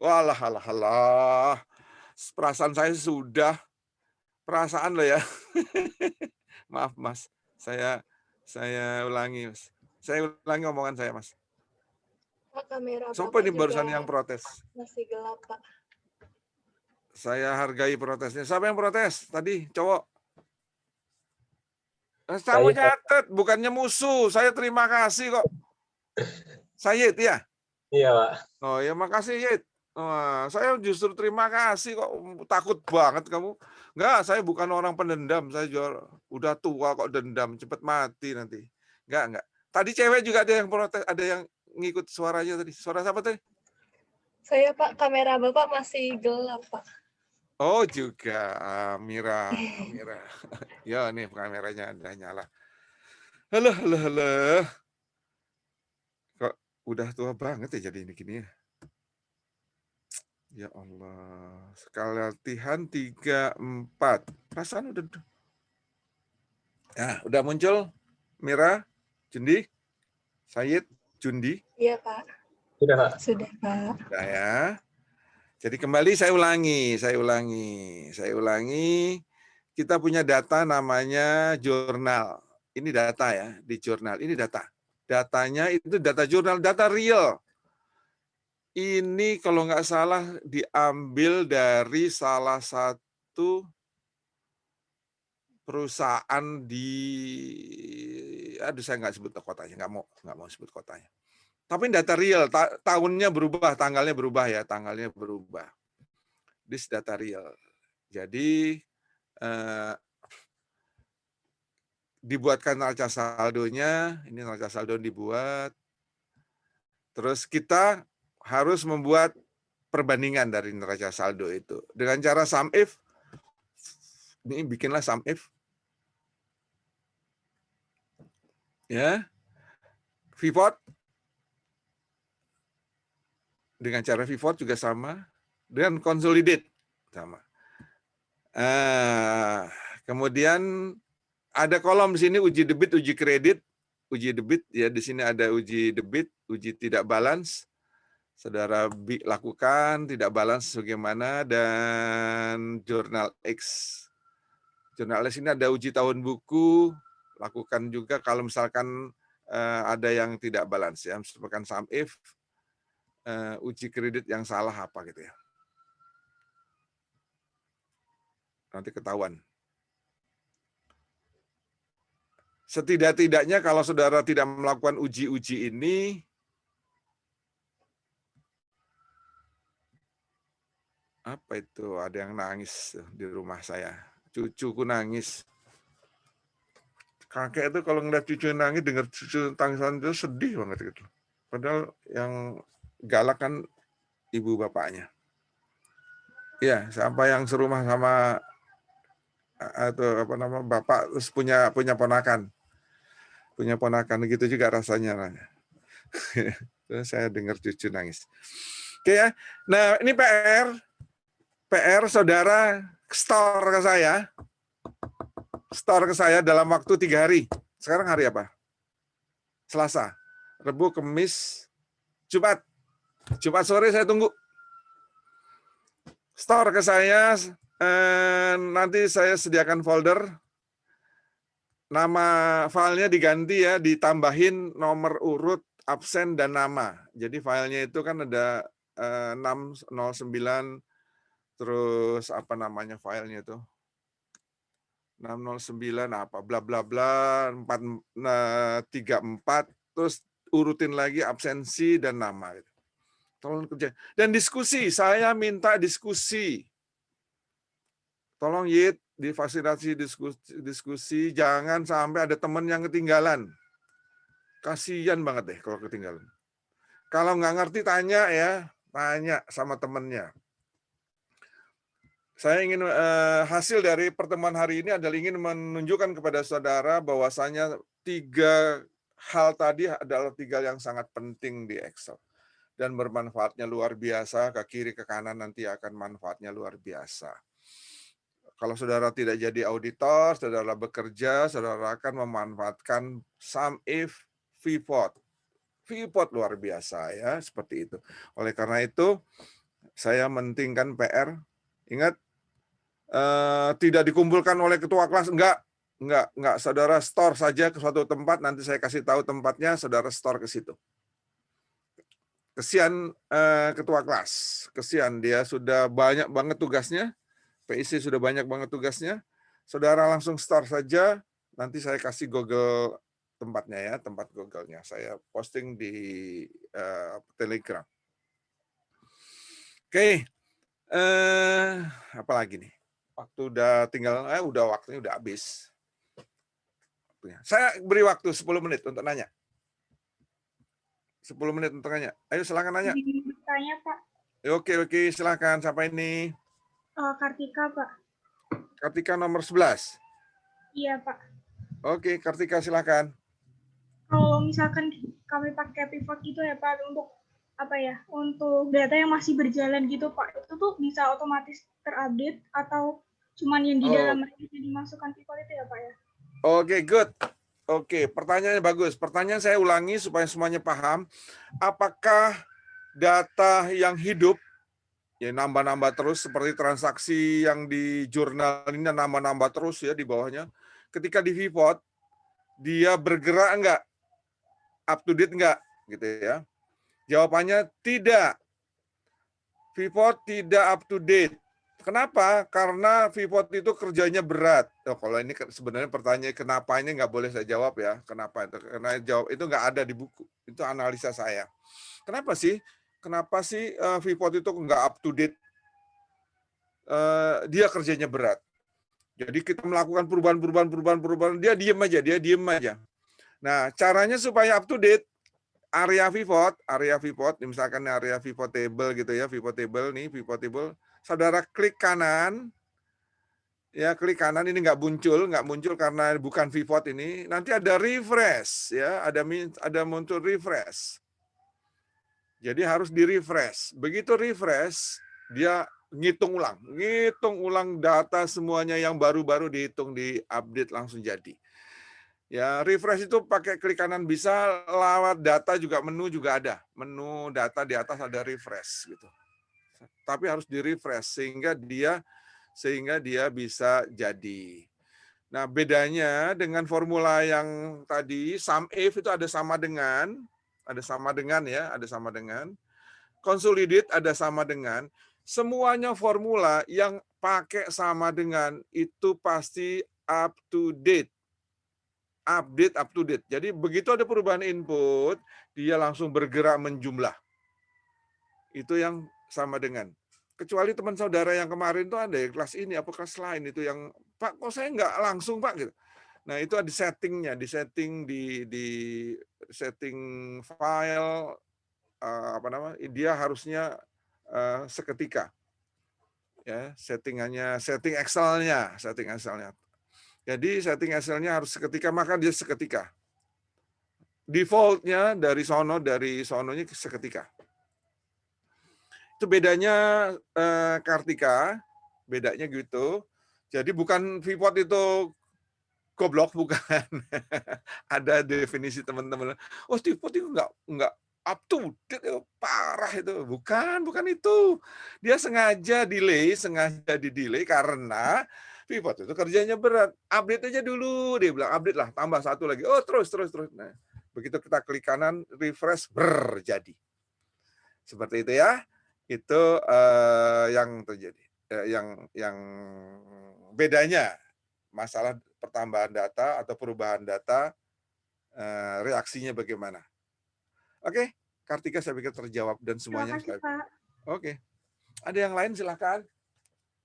Walah. Perasaan saya sudah. Perasaan loh ya. Maaf, Mas. Saya ulangi, Mas. Saya ulangi omongan saya, Mas. Pak, kamera Siapa ini Bapak barusan juga yang protes? masih gelap, Pak. Saya hargai protesnya. Siapa yang protes tadi? Cowok. Kamu nyatet, bukannya musuh. Saya terima kasih kok. Sayid ya? Iya, Pak. Oh ya, makasih Yit. Wah, saya justru terima kasih kok, takut banget kamu. Enggak, saya bukan orang pendendam, saya juga udah tua kok dendam, cepet mati nanti. Enggak. Tadi cewek juga ada yang protes, ada yang ngikut suaranya tadi. Suara siapa tadi? Saya Pak, kamera Bapak masih gelap Pak. Oh juga, Mira. Ya nih kameranya udah nyala. Halo. Kok udah tua banget ya jadi ini gini ya? Ya Allah, sekali latihan 3, 4. Perasaan udah. Nah, udah muncul Mira, Jundi, Sayid, Jundi. Iya Pak. Sudah, Pak. Sudah Pak. Udah ya. Jadi kembali saya ulangi. Kita punya data namanya jurnal. Ini data ya, di jurnal. Ini data. Datanya itu data jurnal, data real. Ini kalau nggak salah diambil dari salah satu perusahaan di, saya nggak sebut kotanya, nggak mau sebut kotanya. Tapi data real, tahunnya berubah, tanggalnya berubah. This data real. Jadi dibuatkan neraca saldonya, ini neraca saldo dibuat. Terus kita harus membuat perbandingan dari neraca saldo itu dengan cara sum if. Ini bikinlah sum if. Ya. Pivot. Dengan cara pivot juga sama. Dengan consolidate sama. Kemudian ada kolom di sini uji debit, uji kredit. Uji debit ya, di sini ada uji debit, uji tidak balance. Saudara lakukan tidak balance bagaimana, dan jurnal X. Jurnal X ini ada uji tahun buku, lakukan juga kalau misalkan ada yang tidak balance ya, misalkan sum if, uji kredit yang salah apa gitu ya. Nanti ketahuan. Setidak-tidaknya kalau saudara tidak melakukan uji-uji ini, apa itu? Ada yang nangis di rumah saya. Cucuku nangis. Kakek itu kalau ngeliat cucu nangis, dengar cucu tangisan itu sedih banget gitu. Padahal yang galak kan ibu bapaknya. Ya, sampai yang serumah sama atau bapak terus punya ponakan. Punya ponakan gitu juga rasanya. Terus saya dengar cucu nangis. Oke ya. Nah, ini PR saudara store ke saya dalam waktu 3 hari. Sekarang hari apa? Selasa, Rabu, Kamis, Jumat. Jumat sore saya tunggu. Store ke saya, nanti saya sediakan folder. Nama filenya diganti ya, ditambahin nomor urut, absen, dan nama. Jadi filenya itu kan ada 609, terus apa namanya filenya itu? 609 apa bla bla bla 434, terus urutin lagi absensi dan nama gitu. Tolong kerja. Dan diskusi, saya minta diskusi. Tolong Yit, difasilitasi diskusi, jangan sampai ada teman yang ketinggalan. Kasian banget deh kalau ketinggalan. Kalau nggak ngerti tanya sama temennya. Saya ingin hasil dari pertemuan hari ini adalah ingin menunjukkan kepada saudara bahwasanya 3 hal tadi adalah 3 yang sangat penting di Excel. Dan bermanfaatnya luar biasa, ke kiri ke kanan nanti akan manfaatnya luar biasa. Kalau saudara tidak jadi auditor, saudara bekerja, saudara akan memanfaatkan sum if, pivot. Pivot luar biasa ya, seperti itu. Oleh karena itu, saya mentingkan PR. Ingat, tidak dikumpulkan oleh ketua kelas, enggak. Saudara store saja ke suatu tempat, nanti saya kasih tahu tempatnya, saudara store ke situ. Kesian ketua kelas, kesian dia sudah banyak banget tugasnya, PIC sudah banyak banget tugasnya, saudara langsung store saja, nanti saya kasih Google tempatnya ya, tempat Google-nya. Saya posting di Telegram. Oke, apa lagi nih? Waktu udah tinggal, waktunya udah habis. Saya beri waktu 10 menit untuk nanya. 10 menit untuk nanya. Ayo silakan nanya. Bertanya, Pak. Oke, silakan. Siapa ini? Kartika, Pak. Kartika nomor 11. Iya, Pak. Oke, Kartika silakan. Kalau misalkan kami pakai pivot gitu ya, Pak, untuk apa ya? Untuk data yang masih berjalan gitu, Pak. Itu tuh bisa otomatis terupdate atau cuman yang di dalam itu dimasukkan pivot itu ya, Pak ya? Oke, good. Oke, pertanyaannya bagus. Pertanyaan saya ulangi supaya semuanya paham. Apakah data yang hidup, ya nambah-nambah terus seperti transaksi yang di jurnal ini nambah-nambah terus ya di bawahnya. Ketika di pivot, dia bergerak enggak? Up to date enggak? Gitu ya. Jawabannya tidak. Pivot tidak up to date. Kenapa? Karena pivot itu kerjanya berat. Kalau ini sebenarnya pertanyaan kenapa ini nggak boleh saya jawab ya. Kenapa itu? Karena jawab itu nggak ada di buku. Itu analisa saya. Kenapa sih? Kenapa sih pivot itu nggak up to date? Dia kerjanya berat. Jadi kita melakukan perubahan, dia diem aja. Nah, caranya supaya up to date, area pivot, misalkan area pivot table gitu ya, pivot table, saudara klik kanan, ya klik kanan ini nggak muncul karena bukan pivot ini. Nanti ada refresh, ya ada muncul refresh. Jadi harus di refresh. Begitu refresh, dia ngitung ulang data semuanya yang baru-baru dihitung, di update langsung jadi. Ya, refresh itu pakai klik kanan bisa, lewat data juga, menu juga ada. Menu data di atas ada refresh gitu. Tapi harus di refresh sehingga dia bisa jadi. Nah, bedanya dengan formula yang tadi sum if itu ada sama dengan consolidate ada sama dengan, semuanya formula yang pakai sama dengan itu pasti up to date. Update up to date. Jadi begitu ada perubahan input, dia langsung bergerak menjumlah. Itu yang sama dengan. Kecuali teman saudara yang kemarin tuh ada ya, kelas ini apa kelas lain itu yang, Pak kok saya nggak langsung Pak gitu. Nah itu ada settingnya, di setting file, dia harusnya seketika. Ya, setting Excel-nya. Jadi setting Excel-nya harus seketika, maka dia seketika. Default-nya dari sononya seketika. Itu bedanya Kartika, bedanya gitu. Jadi bukan pivot itu goblok, bukan. Ada definisi teman-teman. Oh, pivot itu enggak up to date, parah itu. Bukan itu. Dia sengaja di-delay karena pivot itu kerjanya berat. Update aja dulu, dia bilang update lah, tambah satu lagi. Oh, terus. Nah, begitu kita klik kanan, refresh, jadi. Seperti itu ya. Itu yang terjadi. Yang bedanya masalah pertambahan data atau perubahan data, reaksinya bagaimana. Oke, Kartika saya pikir terjawab dan semuanya. Terima kasih, Pak. Oke. Ada yang lain silakan.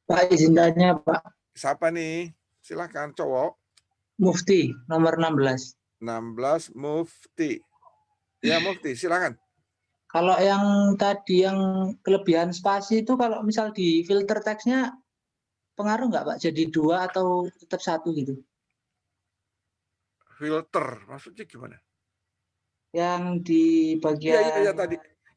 Pak, izin tanya, Pak. Siapa nih? Silakan, cowok. Mufti, nomor 16. 16, Mufti. Ya, Mufti, silakan. Kalau yang tadi yang kelebihan spasi itu kalau misal di filter teksnya pengaruh nggak Pak? Jadi 2 atau tetap 1 gitu? Filter, maksudnya gimana? Yang di bagian...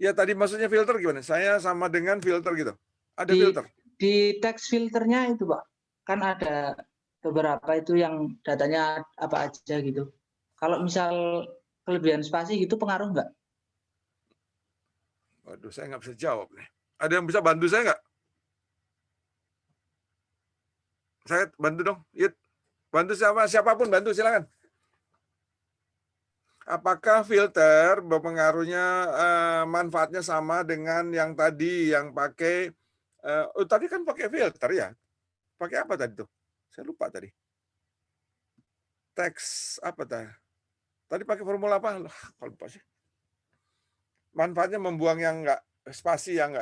Ya tadi maksudnya filter gimana? Saya sama dengan filter gitu. Ada filter. Di teks filternya itu Pak. Kan ada beberapa itu yang datanya apa aja gitu. Kalau misal kelebihan spasi gitu pengaruh nggak? Waduh, saya nggak bisa jawab nih. Ada yang bisa bantu saya nggak? Saya bantu dong. Yud. Bantu siapapun bantu, silakan. Apakah filter berpengaruhnya manfaatnya sama dengan yang tadi yang pakai tadi kan pakai filter ya? Pakai apa tadi tuh? Saya lupa tadi. Teks apa tadi? Tadi pakai formula apa? Loh, kalau lupa sih. Manfaatnya membuang yang enggak spasi yang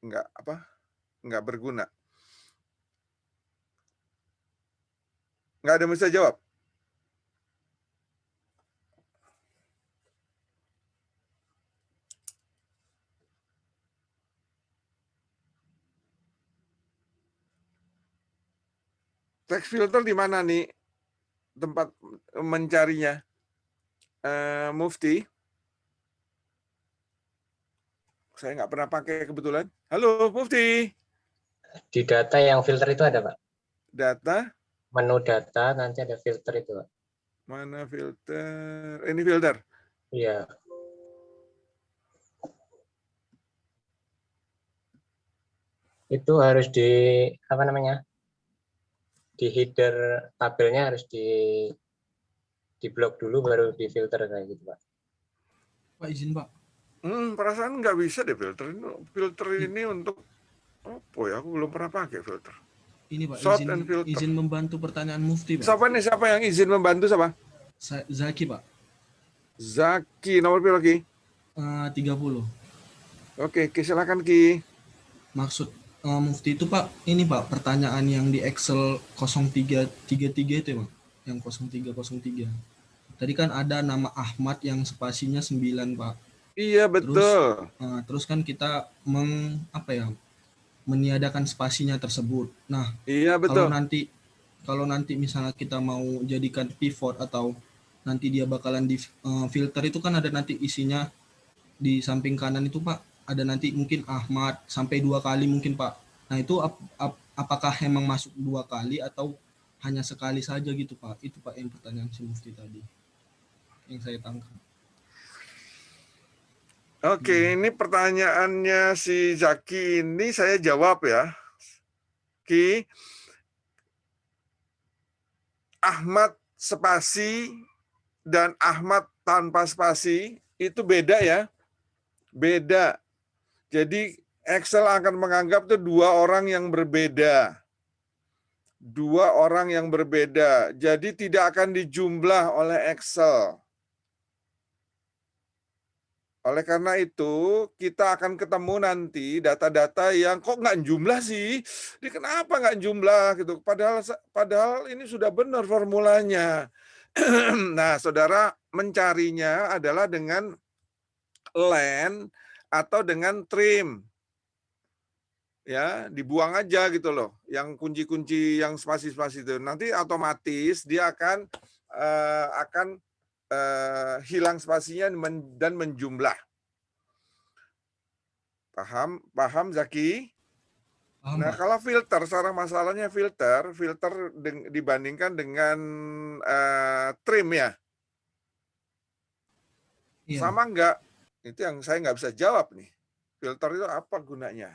enggak berguna. Enggak ada yang bisa jawab. Text filter di mana nih tempat mencarinya? Mufti? Saya nggak pernah pakai kebetulan. Halo, Mufti. Di data yang filter itu ada, Pak. Data? Menu data, nanti ada filter itu, Pak. Mana filter? Ini filter? Iya. Itu harus di, apa namanya, di header tabelnya harus di blok dulu, baru di filter kayak gitu, Pak. Pak, izin, Pak. Perasaan nggak bisa deh filter. Filter ini untuk apa ya? Aku belum pernah pakai filter. Ini Pak, Sort and filter. izin membantu pertanyaan Mufti, Pak. Siapa nih? Siapa yang izin membantu siapa? Zaki, Pak. Zaki, nomor berapa Ki? 30. Oke, silakan Ki. Maksud Mufti itu Pak, ini Pak, pertanyaan yang di Excel 0333 itu ya Pak, yang 0303. Tadi kan ada nama Ahmad yang spasinya 9 Pak. Iya betul. Terus kan kita meniadakan spasinya tersebut. Nah, iya betul. Kalau nanti misalnya kita mau jadikan pivot atau nanti dia bakalan di filter itu kan ada nanti isinya di samping kanan itu Pak, ada nanti mungkin Ahmad sampai 2 kali mungkin Pak. Nah itu apakah emang masuk 2 kali atau hanya sekali saja gitu Pak? Itu Pak yang pertanyaan si Mufti tadi yang saya tangkap. Oke, ini pertanyaannya si Zaki ini saya jawab ya. Ki, Ahmad spasi dan Ahmad tanpa spasi itu beda ya. Beda. Jadi Excel akan menganggap itu 2 orang yang berbeda. 2 orang yang berbeda. Jadi tidak akan dijumlah oleh Excel. Oleh karena itu, kita akan ketemu nanti data-data yang kok nggak jumlah sih? Ini kenapa nggak jumlah gitu? Padahal ini sudah benar formulanya. Nah, saudara mencarinya adalah dengan len atau dengan trim. Ya, dibuang aja gitu loh. Yang kunci-kunci yang spasi-spasi itu nanti otomatis dia akan hilang spasinya dan menjumlah. Paham Zaki? Paham, Nah, Pak. kalau filter, sekarang masalahnya filter dibandingkan dengan trim ya. Iya. Sama enggak? Itu yang saya nggak bisa jawab nih. Filter itu apa gunanya?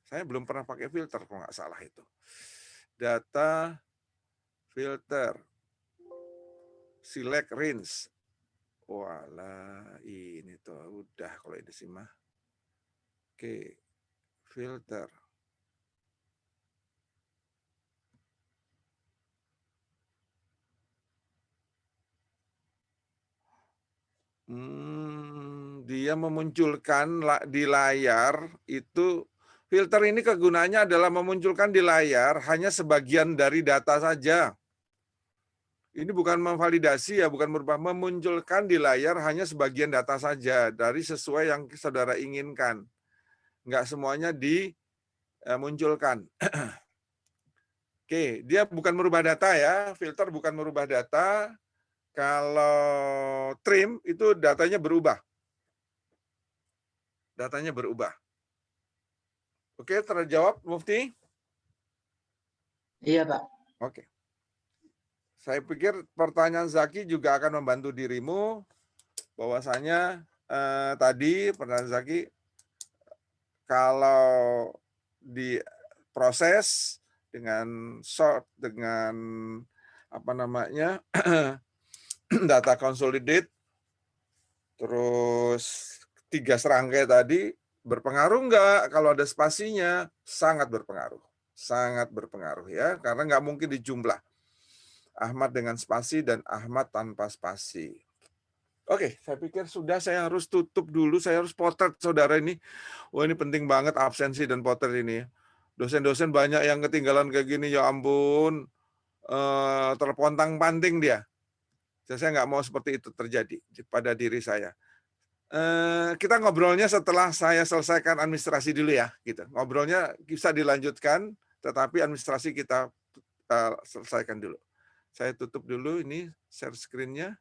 Saya belum pernah pakai filter kalau nggak salah itu. Data, filter, select range. Walah, ini tuh udah kalau ini sih mah. Oke, filter. Dia memunculkan di layar itu, filter ini kegunaannya adalah memunculkan di layar hanya sebagian dari data saja. Ini bukan memvalidasi ya, bukan merubah, memunculkan di layar hanya sebagian data saja dari sesuai yang saudara inginkan. Enggak semuanya dimunculkan. Oke, dia bukan merubah data ya, filter bukan merubah data. Kalau trim itu datanya berubah. Datanya berubah. Oke, terjawab Mufti? Iya, Pak. Oke. Saya pikir pertanyaan Zaki juga akan membantu dirimu bahwasanya tadi pertanyaan Zaki, kalau diproses dengan sort, dengan apa namanya data consolidate, terus 3 serangkai tadi berpengaruh nggak kalau ada spasinya? Sangat berpengaruh ya, karena nggak mungkin dijumlah. Ahmad dengan spasi dan Ahmad tanpa spasi. Oke, saya pikir sudah, saya harus tutup dulu, saya harus potret saudara ini. Wah, ini penting banget absensi dan potret ini. Dosen-dosen banyak yang ketinggalan kayak gini, ya ampun. Terpontang-panting dia. Saya nggak mau seperti itu terjadi pada diri saya. Kita ngobrolnya setelah saya selesaikan administrasi dulu ya, gitu. Ngobrolnya bisa dilanjutkan, tetapi administrasi kita selesaikan dulu. Saya tutup dulu ini share screen-nya.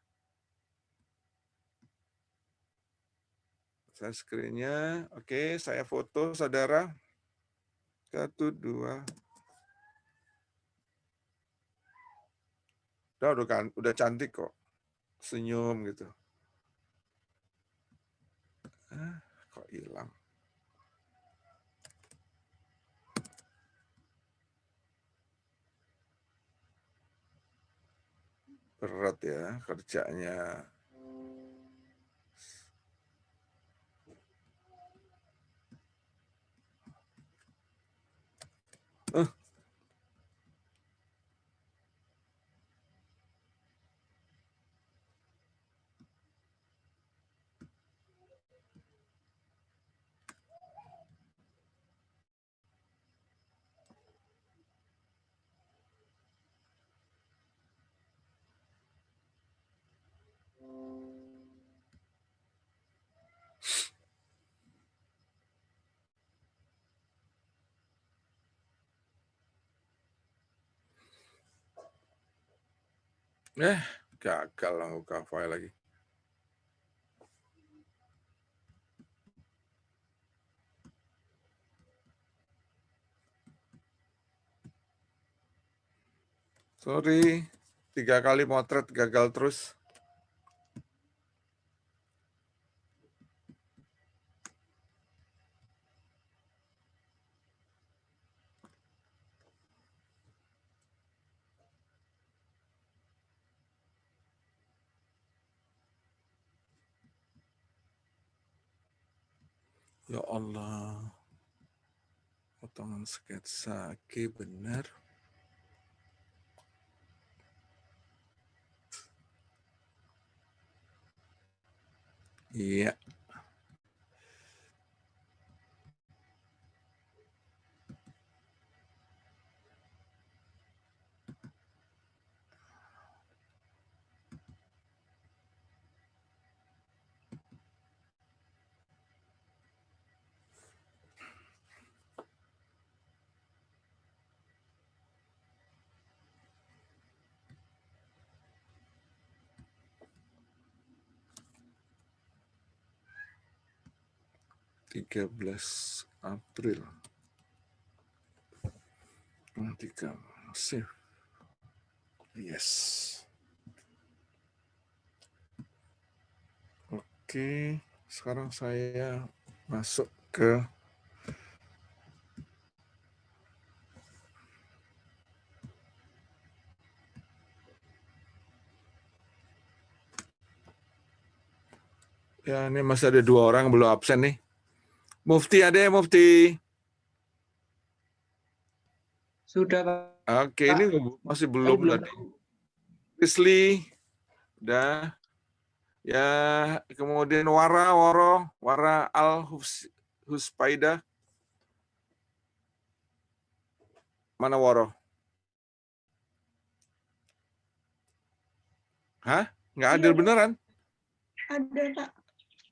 Share screen-nya. Oke, saya foto saudara. 1, 2. Udah cantik kok. Senyum gitu. Kok hilang? Berat ya kerjanya. Gagal lah buka file lagi. Sorry, 3 kali motret gagal terus. Ya Allah. Potongan sketsa. Oke, benar. Iya. April. Save. Yes. Oke, sekarang saya masuk ke ya, ini masih ada 2 orang belum absen nih. Mufti ada ya, Mufti? Sudah, Pak. Oke, ini masih belum tadi. Risli, udah. Ya, kemudian Wara Al Huspaida. Mana Waro? Hah? Nggak Iya, adil Pak. beneran? Ada, Pak.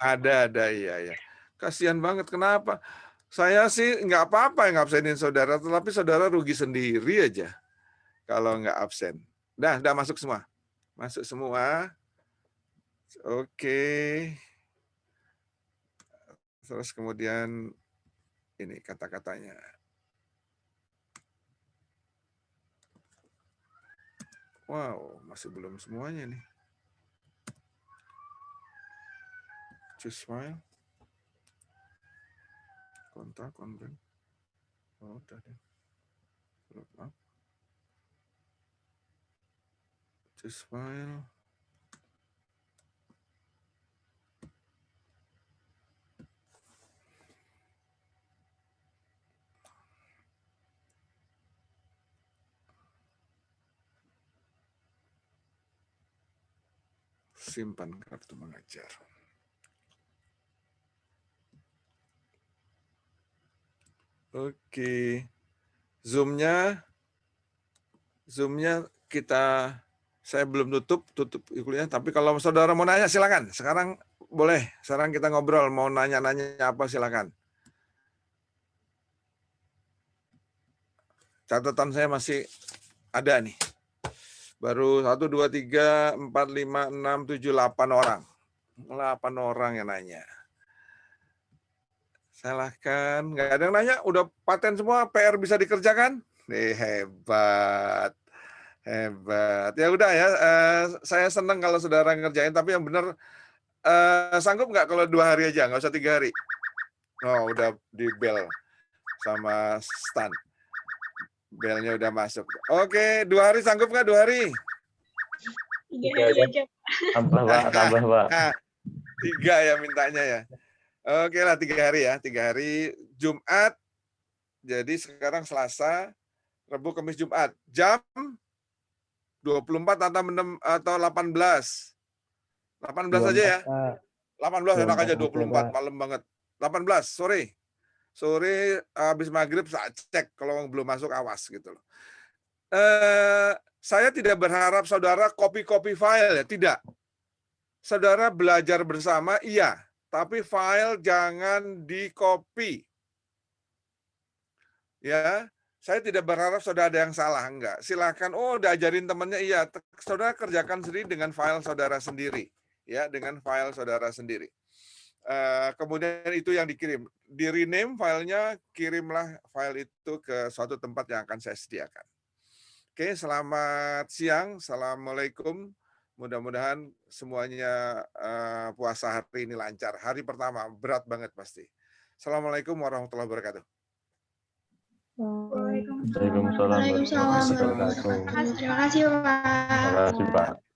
Ada, iya. Kasihan banget, kenapa? Saya sih nggak apa-apa yang absenin saudara, tetapi saudara rugi sendiri aja kalau nggak absen. Udah masuk semua. Masuk semua. Oke. Terus kemudian ini kata-katanya. Wow, masih belum semuanya nih. Choose file. Kontak, konten. Oh, udah deh. Look up. Choose file. simpan kartu mengajar. Oke. Zoom-nya saya belum tutup ikunya, tapi kalau saudara mau nanya silakan. Sekarang boleh. Sekarang kita ngobrol, mau nanya-nanya apa silakan. Catatan saya masih ada nih. Baru 1, 2, 3, 4, 5, 6, 7, 8 orang. 8 orang yang nanya. Silahkan. Nggak ada yang nanya? Udah paten semua? PR bisa dikerjakan? Hebat. Hebat. Ya udah ya, saya senang kalau saudara ngerjain, tapi yang benar sanggup nggak kalau 2 hari aja, nggak usah 3 hari? Oh, udah di bel sama Stan. Belnya udah masuk. Oke, 2 hari sanggup nggak 2 hari? 3 hari aja. Tambah Pak, tambah Pak. 3 ya mintanya ya. Oke lah 3 hari ya, 3 hari Jumat. Jadi sekarang Selasa, Rabu, Kamis, Jumat. Jam 24 atau 18? 18 aja ya. 18 enak aja, 24 malam banget. 18 sore. Sore habis maghrib saat cek, kalau belum masuk awas gitu loh. Saya tidak berharap saudara copy file ya, tidak. Saudara belajar bersama iya, tapi file jangan di-copy. Ya, saya tidak berharap saudara ada yang salah, enggak. Silakan, diajarin temannya iya, saudara kerjakan sendiri dengan file saudara sendiri, ya, dengan file saudara sendiri. Kemudian itu yang dikirim, di rename filenya, kirimlah file itu ke suatu tempat yang akan saya sediakan. Oke, selamat siang, assalamualaikum. Mudah-mudahan semuanya puasa hari ini lancar. Hari pertama berat banget pasti. Assalamualaikum warahmatullahi wabarakatuh. Waalaikumsalam warahmatullahi wabarakatuh. Terima kasih, Pak. Terima kasih Pak.